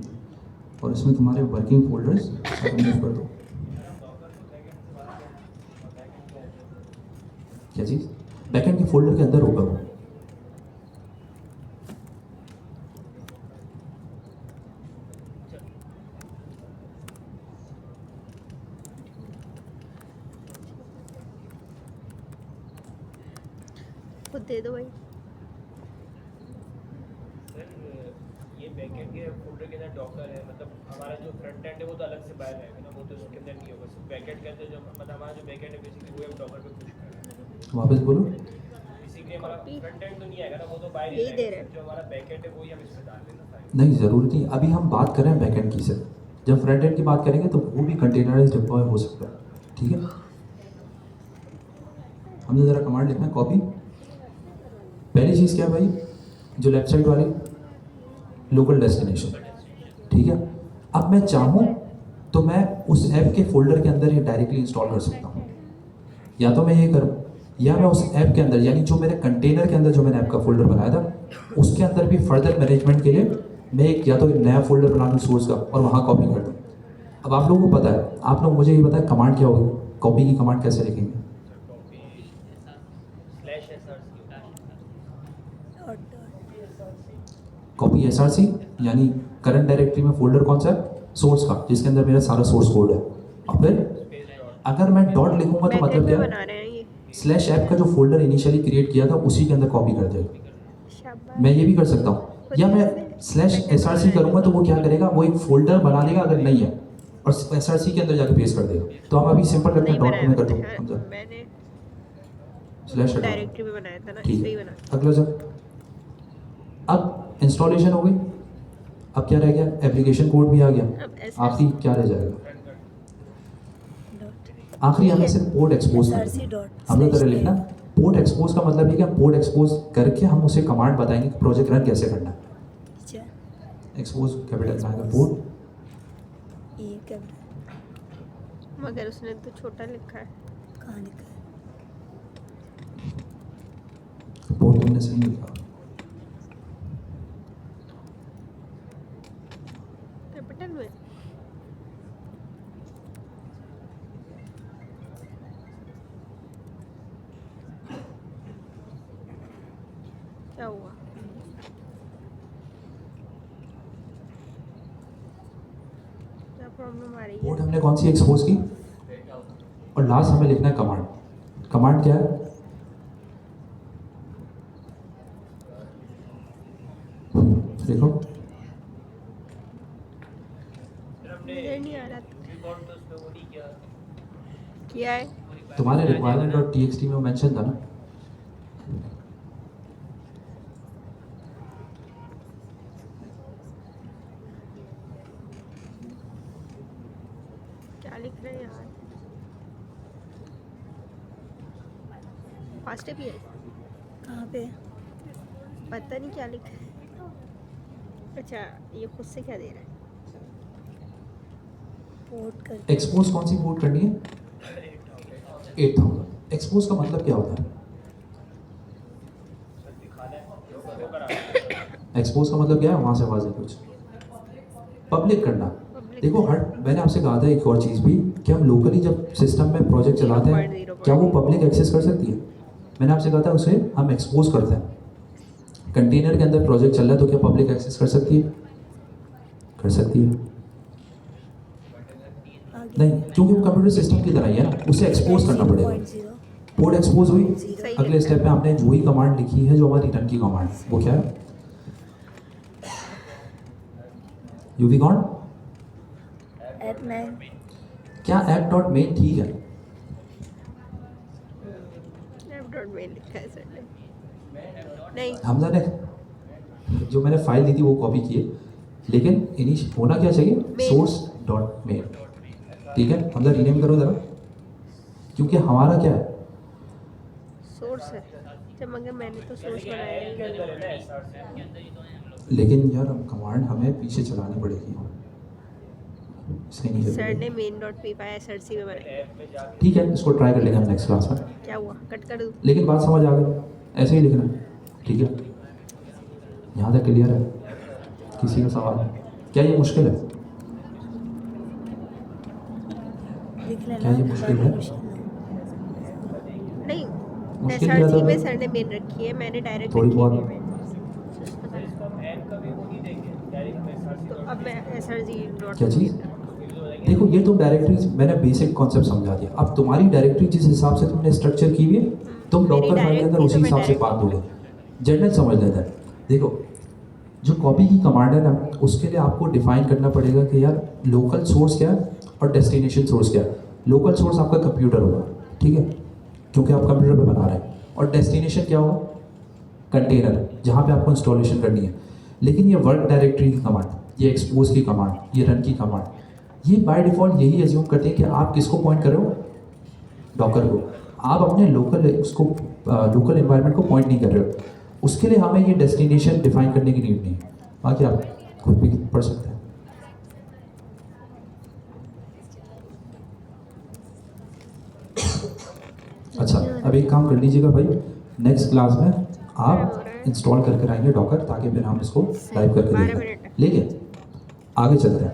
और इसमें तुम्हारे वर्किंग फोल्डर्स मूव कर दो। क्या चीज़, बैकएंड के फोल्डर के अंदर होगा वो। खुद दे दो भाई। सर ये बैकएंड के फोल्डर के अंदर डॉकर है, मतलब हमारा जो फ्रंट एंड है वो तो अलग से बाहर रहेगा ना, वो तो उसके अंदर नहीं होगा। सिर्फ बैकएंड के अंदर जो मतलब हमारा जो बैकएंड है बेसिकली वो हम डॉकर पे पुश कर रहे हैं। वापस बोलो, बेसिकली हमारा फ्रंट एंड तो नहीं आएगा ना, वो तो बाहर ही यही दे रहेगा। रहे हैं। जो हमारा बैकएंड है वही हम इसमें डाल देना फाइल। नहीं ज़रूरत नहीं, अभी हम बात कर रहे हैं बैकएंड की से। जब फ्रंट एंड की बात करेंगे तो वो भी कंटेनराइज डिप्लॉय हो सकता है, ठीक है। हमने ज़रा कमांड लिखना है, कॉपी। पहली चीज़ क्या है भाई, जो लेफ्ट साइड वाली लोकल डेस्टिनेशन, ठीक है। अब मैं चाहूँ तो मैं उस ऐप के फोल्डर के अंदर ये डायरेक्टली इंस्टॉल कर सकता हूँ, या तो मैं ये करूँ, या मैं उस ऐप के अंदर यानी जो मेरे कंटेनर के अंदर जो मैंने ऐप का फोल्डर बनाया था उसके अंदर भी फर्दर मैनेजमेंट के लिए मैं एक या तो एक नया फोल्डर बना दूँ सोर्स का और वहाँ कॉपी कर दूँ। अब आप लोगों को पता है, आप लोग मुझे ये बताएं कमांड क्या होगी, कॉपी की कमांड कैसे लिखेंगे। Copy slash SRC copy SRC यानी करंट डायरेक्टरी में फोल्डर कौन सा है, सोर्स का, जिसके अंदर मेरा सारा सोर्स कोड है। और फिर अगर मैं डॉट लिखूंगा तो मतलब बैकएंड क्या में है, बना रहे हैं ये। स्लैश ऐप का जो फोल्डर इनिशियली क्रिएट किया था उसी के अंदर कॉपी कर देगा। शाबाश। मैं ये भी कर सकता हूँ, या मैं स्लैश एसआरसी करूँगा तो वो क्या करेगा, वो एक फोल्डर बना देगा अगर नहीं है और एसआरसी के अंदर जाके पेस्ट कर देगा। तो हम अभी सिंपल करते नहीं हैं, डॉट में कर दो बनाया समझा, मैंने, स्लैश हटा, डायरेक्टरी में बनाया था ना, ठीक इसलिए ही है। बना। अगला जब अब इंस्टॉलेशन हो गई, अब क्या रह गया, एप्लीकेशन कोड भी आ गया, अब आखिरी क्या रह जाएगा, आखिरी हमें सिर्फ पोर्ट एक्सपोज करना। हमने तरह लिखना पोर्ट एक्सपोज का मतलब ये कि हम पोर्ट एक्सपोज करके हम उसे कमांड बताएंगे कि प्रोजेक्ट रन कैसे करना है। एक्सपोज कैपिटल में आएगा पोर्ट, मगर उसने तो छोटा लिखा है। पोर्ट तुमने सही लिखा, कैपिटल में। क्या हुआ, क्या प्रॉब्लम आ रही पोर्ट है। हमने कौन सी एक्सपोज की, और लास्ट हमें लिखना है कमांड। कमांड क्या है, देखो सर हमने मुझे नहीं आ रहा रिकॉर्ड तो उसमें वो नहीं किया। किया है। तुम्हारे रिक्वायरमेंट डॉट टीएक्सटी में मेंशन था ना, क्या लिख रहे हैं यार। फास्ट एपीआई कहाँ पे? पता नहीं क्या लिखा है। अच्छा ये खुद से क्या दे रहा है? पोर्ट कर एक्सपोज कौन सी पोर्ट करनी है? 8000। एक्सपोज का मतलब क्या होता है? एक्सपोज का मतलब क्या है? वहाँ से आवाज़ है कुछ पब्लिक करना। देखो हर मैंने आपसे कहा था एक और चीज़ भी कि हम लोकली जब सिस्टम में प्रोजेक्ट चलाते हैं क्या वो पब्लिक एक्सेस कर सकती है? मैंने आपसे कहा था उसे हम एक्सपोज करते हैं। कंटेनर के अंदर प्रोजेक्ट चल रहा है तो क्या पब्लिक एक्सेस कर सकती है? कर सकती है नहीं, क्योंकि वो कंप्यूटर सिस्टम की तरह ही है ना, उसे एक्सपोज करना पड़ेगा। 0.0 पोर्ट एक्सपोज हुई, सही अगले स्टेप में आपने जो ही कमांड लिखी है जो हमारी रिटर्न की कमांड, वो क्या है? यूवी कॉन ऐप में क्या ऐप डॉट मेन ठीक है? main लिखा है सर ने। नहीं हमजा ने जो मैंने फाइल दी थी वो कॉपी की है, लेकिन इनिश होना क्या चाहिए? Source dot main. ठीक है, हमजा रीनेम करो जरा, क्योंकि हमारा क्या है? सोर्स है। जब मगर मैंने तो सोर्स बनाया ही नहीं। लेकिन यार हम कमांड हमें पीछे चलानी पड़ेगी, इसलिए नहीं सर चलेगी। ने main.py में बनाया। ठीक है, इसको ट्राई कर लेंगे हम नेक्स्ट क्लास में। क्या हुआ? कट कर दूँ? लेकिन बात समझ आ गई, ऐसे ही लिखना। ठीक है, यहाँ तक क्लियर है? किसी का सवाल? क्या ये मुश्किल है? लिख लेना। क्या ये मुश्किल है? नहीं मुश्किल क्या था SRC में भाई? सर ने मेन रखी है, मैंने डायरेक्ट थोड़ी रखी बहुत। है। इसको हम एन का भी वो नहीं देंगे, डायरेक्ट हम SRC तो अब मैं SRC क्या चीज़? देखो ये तुम डायरेक्टरी, मैंने बेसिक कॉन्सेप्ट समझा दिया। अब तुम्हारी डायरेक्टरी जिस हिसाब से तुमने स्ट्रक्चर की हुई है, तुम मेरी डॉकर फाइल के अंदर directory उसी तो मैं हिसाब से direct बात दोगे। जनरल समझ लेता है। देखो जो कॉपी की कमांड है ना, उसके लिए आपको डिफाइन करना पड़ेगा कि यार लोकल सोर्स क्या है और डेस्टिनेशन सोर्स क्या है। लोकल सोर्स आपका कंप्यूटर होगा, ठीक है, क्योंकि आप कंप्यूटर पे बना रहे हैं, और डेस्टिनेशन क्या होगा? कंटेनर, जहाँ पे आपको इंस्टॉलेशन करनी है। लेकिन ये वर्क डायरेक्टरी की कमांड, ये एक्सपोज की कमांड, ये रन की कमांड, ये बाय डिफ़ॉल्ट यही एज्यूम करते हैं कि आप किसको पॉइंट कर रहे हो? डॉकर को। आप अपने लोकल उसको लोकल एनवायरनमेंट को पॉइंट नहीं कर रहे हो। उसके लिए हमें ये डेस्टिनेशन डिफाइन करने की नीड नहीं है। बाकी आप खुद भी पढ़ सकते हैं। अच्छा, अब एक काम कर लीजिएगा भाई, नेक्स्ट क्लास में आप इंस्टॉल करके आएंगे डॉकर, ताकि फिर हम इसको लाइव करके 12 देखें। मिनट। लेकिन आगे चलते हैं।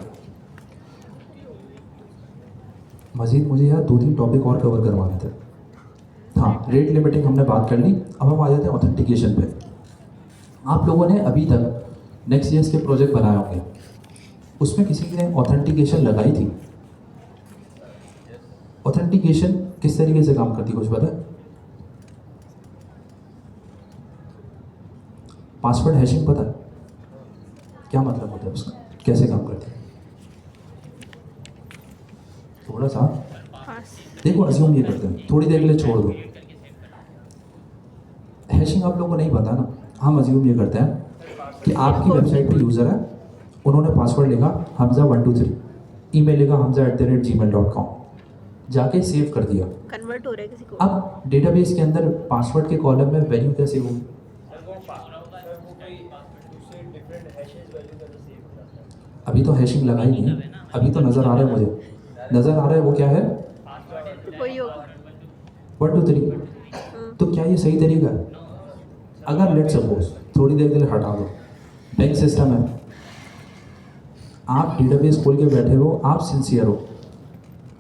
मज़ीद मुझे यार 2-3 टॉपिक और कवर करवाने थे। हाँ, रेट लिमिटिंग हमने बात कर ली। अब हम आ जाते हैं ऑथेंटिकेशन पे। आप लोगों ने अभी तक नेक्स्ट के प्रोजेक्ट बनाए होंगे, उसमें किसी ने ऑथेंटिकेशन लगाई थी? ऑथेंटिकेशन किस तरीके से काम करती है, कुछ पता है? पासवर्ड हैशिंग पता है क्या मतलब होता है उसका, कैसे काम करती है? थोड़ा सा देखो, अज्यूम ये करते हैं, थोड़ी देर के लिए छोड़ दो। हैशिंग आप लोगों को नहीं पता ना, हम अज्यूम ये करते हैं कि आपकी वेबसाइट पे यूज़र है, उन्होंने पासवर्ड लिखा हमजा123, ईमेल लिखा hamza@gmail.com, जाके सेव कर दिया। कन्वर्ट हो रहा है किसी को। अब डेटाबेस के अंदर पासवर्ड के कॉलम में वैल्यू कैसे होगी? सर वो कोई दूसरे डिफरेंट हैशेस वैल्यू का सेव हो जाता है। अभी तो हैशिंग लगाई नहीं, अभी तो नज़र आ रहा है, मुझे नज़र आ रहा है। वो क्या है? वही होगा। 1 2 3। तो क्या ये सही तरीका है? अगर लेट सपोज थोड़ी देर के लिए हटा दो, बैंक सिस्टम है, आप डेटाबेस खोल के बैठे हो, आप सिंसियर हो,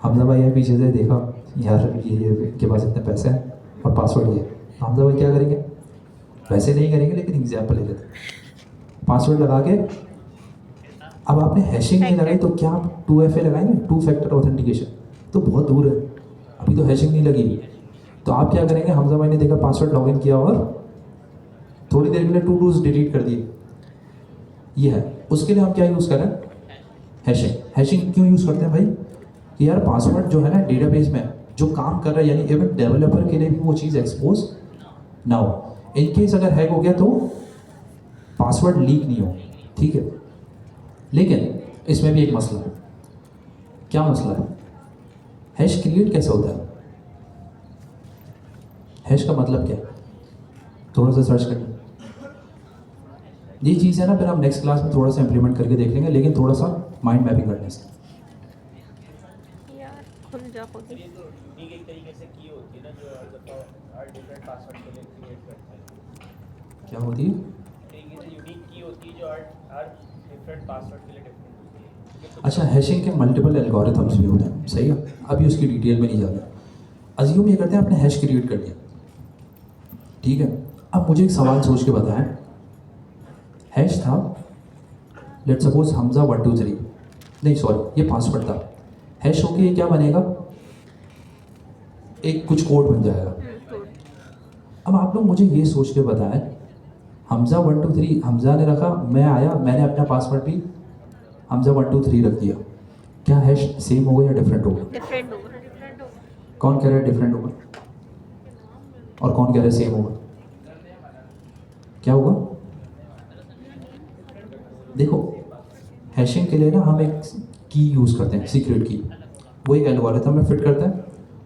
हमजा भाई है पीछे से देखा यार ये के पास इतने पैसे हैं और पासवर्ड ये, तो हमजा भाई क्या करेंगे? वैसे नहीं करेंगे, लेकिन एग्जाम्पल ले लेते हैं। पासवर्ड लगा के, अब आपने हैशिंग नहीं लगाई तो क्या आप 2FA लगाएंगे, 2 फैक्टर ऑथेंटिकेशन? तो बहुत दूर है, अभी तो हैशिंग नहीं लगी। तो आप क्या करेंगे? हमजा भाई ने देखा पासवर्ड लॉगिन किया और थोड़ी देर के लिए 2 2s डिलीट कर दिए, ये है। उसके लिए हम क्या यूज़ कर रहे हैं? हैशिंग। हैशिंग क्यों यूज़ करते हैं भाई? कि यार पासवर्ड जो है ना डेटाबेस में जो काम कर रहा है, यानी इवन डेवलपर के लिए भी वो चीज़ एक्सपोज ना हो। इन केस अगर हैक हो गया तो पासवर्ड लीक नहीं हो, ठीक है। लेकिन इसमें भी एक मसला है। क्या मसला है? हैश क्रिएट कैसे होता है? हैश का मतलब क्या है, थोड़ा सा सर्च करिए। ये चीज़ है ना, फिर हम नेक्स्ट क्लास में थोड़ा सा इम्प्लीमेंट करके देख लेंगे, लेकिन थोड़ा सा माइंड मैपिंग करने से। यार खुल जा खुद ये तो यूनिक एक तरीके से की होती है ना, जो हर दफ़ा हर डिफरेंट पासवर्ड के लिए क्रिएट करते हैं। क्या होती है? तरीके से यूनिक की होती है जो हर डिफरेंट पासवर्ड के लिए डिफरेंट होती है। अच्छा, हैशिंग के मल्टीपल एल्गोरिथम्स भी होते हैं, सही है, अभी उसकी डिटेल में नहीं जाते। अज्यूम ये करते हैं आपने हैश क्रिएट कर लिया, ठीक है। अब मुझे एक सवाल सोच के बताएं, हैश था लेट्स सपोज हमजा 123, नहीं सॉरी ये पासवर्ड था, हैश होके ये क्या बनेगा, एक कुछ कोड बन जाएगा। अब आप लोग मुझे ये सोच के बताएं, हमजा 123 हमजा ने रखा, मैं आया मैंने अपना पासवर्ड भी हमजा 123 रख दिया, क्या हैश सेम होगा या डिफरेंट होगा? डिफरेंट होगा। कौन कह रहा है डिफरेंट होगा और कौन कह रहा है सेम होगा? क्या होगा? देखो, हैशिंग के लिए ना हम एक की यूज़ करते हैं, सीक्रेट की, वो एक एल्गोरिथम में फिट करते हैं,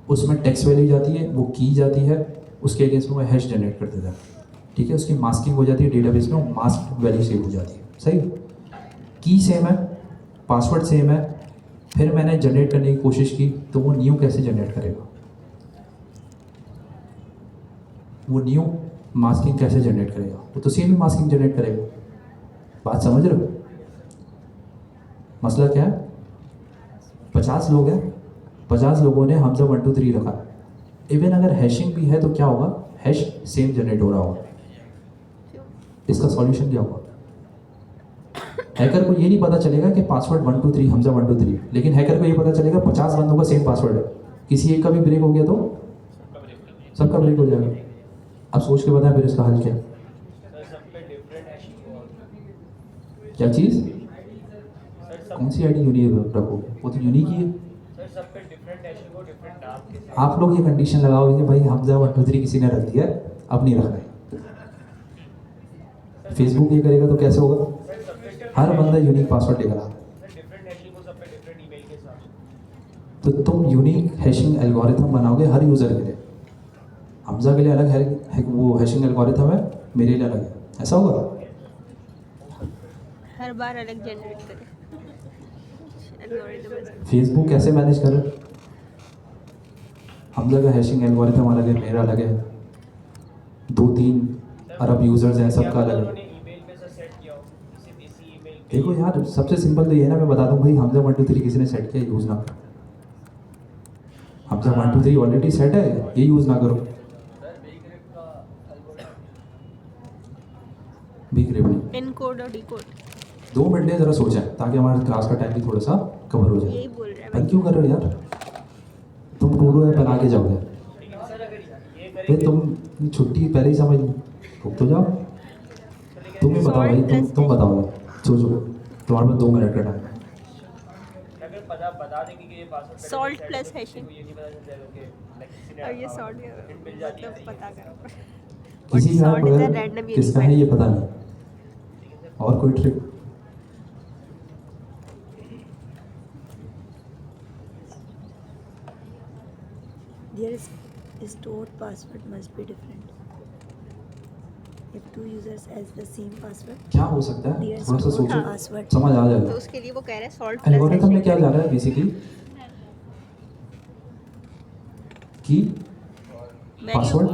उसमें टेक्स्ट वैल्यू जाती है, वो की जाती है, उसके अगेंस्ट में हैश जनरेट कर देता है, ठीक है। उसकी मास्किंग हो जाती है डेटाबेस में, मास्क वैल्यू सेव हो जाती है, सही। की सेम है, पासवर्ड सेम है, फिर मैंने जनरेट करने की कोशिश की तो वो न्यू कैसे जनरेट करेगा, वो न्यू मास्किंग कैसे जनरेट करेगा? वो तो सेम ही मास्किंग जनरेट करेगा। बात समझ रहे हो? मसला क्या है, 50 लोग हैं, 50 लोगों ने हमजा 123 रखा, इवन अगर हैशिंग भी है तो क्या होगा, हैश सेम जनरेट हो रहा होगा। इसका सॉल्यूशन क्या होगा? हैकर को ये नहीं पता चलेगा कि पासवर्ड 123 हमजा 123, लेकिन हैकर को ये पता चलेगा 50 बंदों का सेम पासवर्ड है, किसी एक का भी ब्रेक हो गया तो सबका ब्रेक हो जाएगा। अब सोच के बताएं फिर इसका हल क्या है? क्या चीज़? कौन सी आईडी यूनिक रखोगे? वो तो यूनिक ही है। आप लोग ये कंडीशन लगाओगे कि भाई हमजा 123 किसी ने रख दिया, अब नहीं रखना है। फेसबुक ये करेगा तो कैसे होगा? हर बंदा यूनिक पासवर्ड लेकर आता है। तो तुम यूनिक हैशिंग एल्गोरिथम बनाओगे हर यूज़र के लिए, हमजा के लिए अलग है वो हैशिंग एल्गोरिथम है, मेरे लिए अलग है, ऐसा होगा? हर बार अलग जनरेट करें एल्गोरिथम। फेसबुक कैसे मैनेज करे? हमजा का हैशिंग एल्गोरिथम अलग है, मेरा अलग है, 2-3 अरब यूज़र्स हैं, सबका अलग है। देखो यार, सबसे सिंपल तो ये है ना, मैं बता दूं भाई हमजा 123 किसी ने सेट किया, यूज़ ना करो। हमजा 123 ऑलरेडी सेट है, ये यूज़ ना करो। इनकोड और डिकोड 2 मिनट लिए ज़रा सोचें, ताकि हमारे क्लास का टाइम भी थोड़ा सा कवर हो जाए। यही बोल रहा है भाई क्यों कर रहे हो यार, तुम टूडू है बना के जाओगे, भाई तुम छुट्टी पहले ही समझ लो, रुक तो जाओ। तुम ही बताओ भाई, तुम बताओ, सोचो, तुम्हारे पास 2 मिनट का टाइम है। सॉल्ट प्लस हैशिंग, और ये सॉल्ट मतलब पता करो किसी का salt is a मगर random किसका unique है ये पता नहीं, और कोई trick? Their stored password must be different. If 2 users has the same password, क्या हो सकता है, their थोड़ा सा stored सोचो, password समझ आ तो जाएगा। उसके लिए वो कह रहे हैं सॉल्ट प्लस एल्गोरिथम में क्या जा रहा है बेसिकली, कि पासवर्ड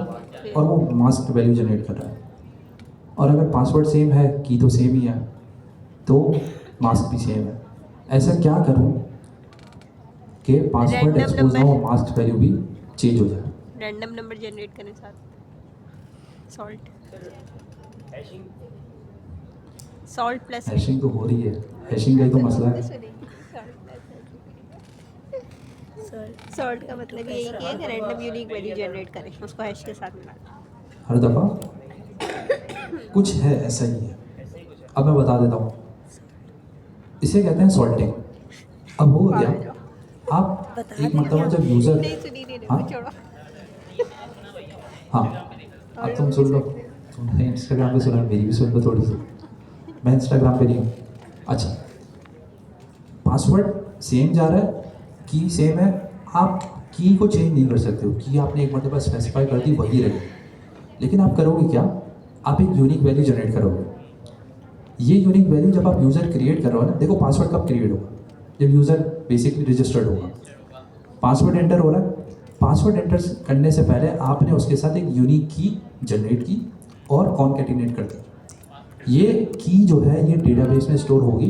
और वो मास्क वैल्यू जनरेट कर रहा है, और अगर पासवर्ड सेम है, की तो सेम ही है, तो मास्क भी सेम है। ऐसा क्या करूं कि पासवर्ड Random एक्सपोज ना हो, मास्क वैल्यू भी चेंज हो जाए। रैंडम नंबर जनरेट करें साथ सॉल्ट प्लस हैशिंग तो हो रही है, हैशिंग का ही तो मसला है। सॉल्ट का मतलब यही कि एक रैंडम यूनिक वैल्यू जनरेट करें, उसको हैश के साथ मिला। हर दफ़ा कुछ है ऐसा ही है। अब मैं बता देता हूँ, इसे कहते हैं सॉल्टिंग। अब हो गया, आप एक मतलब जब यूज़र, नहीं सुनी नहीं हाँ छोड़ो। हाँ अब तुम सुन लो, तुमने इंस्टाग्राम पे सुना, मेरी भी सुन लो थोड़ी सी, मैं इंस्टाग्राम पे नहीं हूँ। अच्छा, पासवर्ड सेम जा रहा है, की सेम है, आप की को चेंज नहीं कर सकते हो, की आपने एक मरतबा स्पेसिफाई कर दी वही रहेगी। लेकिन आप करोगे क्या, आप एक यूनिक वैल्यू जनरेट करोगे। ये यूनिक वैल्यू जब आप यूज़र क्रिएट कर रहे हो ना, देखो पासवर्ड कब क्रिएट होगा, जब यूज़र बेसिकली रजिस्टर्ड होगा, पासवर्ड एंटर हो रहा है। पासवर्ड एंटर करने से पहले आपने उसके साथ एक यूनिक की जनरेट की और कॉन्कैटिनेट कर दी। ये की जो है ये डेटाबेस में स्टोर होगी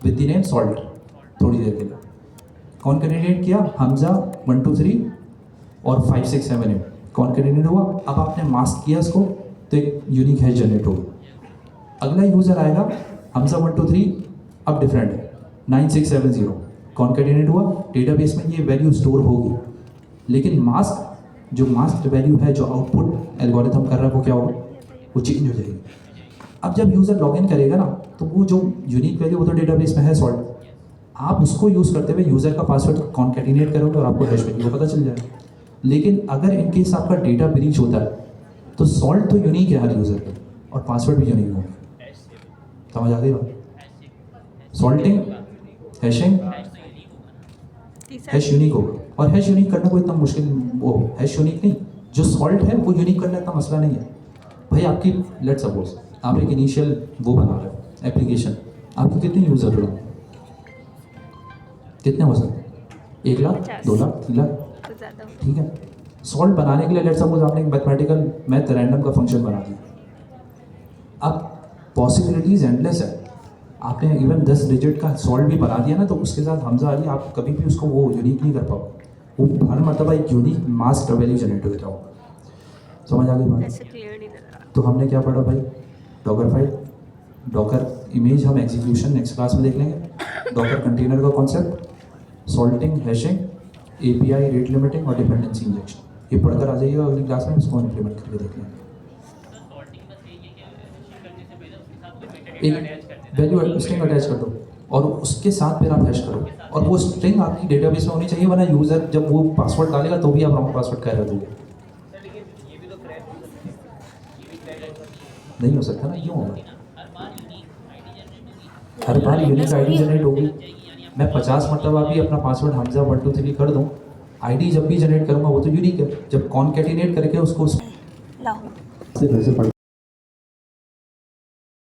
विद द नेम सॉल्ट थोड़ी देर के लिए। कॉन्कैटिनेट किया, हमजा 1 2 3 और 5 6 7 8 कॉन्कैटिनेट हुआ। अब आपने मास्क किया इसको तो एक यूनिक हैश जनरेट होगी। अगला यूज़र आएगा, हमजा 1 2 3 अब डिफरेंट है 9 6 7 0 कॉन्कैटिनेट हुआ, डेटाबेस में ये वैल्यू स्टोर होगी। लेकिन मास्क जो मास्क वैल्यू है जो आउटपुट एल्गोरिथम कर रहा है वो क्या होगा, वो चेंज हो जाएगी। अब जब यूज़र लॉगिन करेगा ना तो वो जो यूनिक वैल्यू वो तो डेटाबेस में है सॉल्ट, आप उसको यूज़ करते हुए यूज़र का पासवर्ड कॉन्कैटिनेट करोगे और आपको हैश वैल्यू पता चल जाएगा। लेकिन अगर इन केस आपका डेटा ब्रीच होता है तो सॉल्ट तो यूनिक है हर यूज़र का और पासवर्ड भी यूनिक होगा। समझ आ गई बात? सॉल्टिंग, हैशिंग, हैश यूनिक होगा। और हैश यूनिक करना कोई इतना मुश्किल, वो हैश यूनिक नहीं, जो सॉल्ट है वो यूनिक करना इतना मसला नहीं है भाई। आपकी लेट सपोज आप एक इनिशियल वो बना रहे हो एप्लीकेशन, आपके कितने यूज़र हो, कितने हो सकते, 1 लाख 2 लाख 3 लाख, तो ज़्यादा हो। ठीक है। सॉल्ट बनाने के लिए लेट सपोज आपने एक मैथमेटिकल मैथ रैंडम का फंक्शन बना दिया। अब पॉसिबिलिटीज एंडलेस है, आपने इवन 10 डिजिट का सॉल्ट भी बना दिया ना तो उसके साथ हमजा अली आप कभी भी उसको वो यूनिक नहीं कर पाओगे, वो हर मरतबा एक यूनिक मास्क वैल्यू जनरेट हो जाओ। समझ आ गई बात? ऐसे क्लियर नहीं लग रहा। तो हमने क्या पढ़ा भाई, डॉकर फाइल, डॉकर इमेज, हम एग्जीक्यूशन नेक्स्ट क्लास में देख लेंगे, डॉकर कंटेनर का concept, salting, hashing, API, rate limiting और डिपेंडेंसी इंजेक्शन, ये पढ़कर आ जाइएगा अगली क्लास में, इसको इम्प्लीमेंट करके देख लेंगे। एक वैल्यू स्ट्रिंग अटैच कर दो और उसके साथ फिर आप हैश करो, और वो स्ट्रिंग आपकी डेटाबेस में होनी चाहिए, वरना यूज़र जब वो पासवर्ड डालेगा तो भी आप रॉन्ग पासवर्ड कह रहे दोगे। नहीं हो सकता ना, यूँ होगा हर बार यूनिक आईडी जनरेट होगी। मैं 50 मरतबा भी अपना पासवर्ड हमजा 1 2 3 कर दूँ, आईडी जब भी जनरेट करूँगा वो तो यूनिक है। जब कॉन्कैटिनेट करके उसको लाओ से फिर से पढ़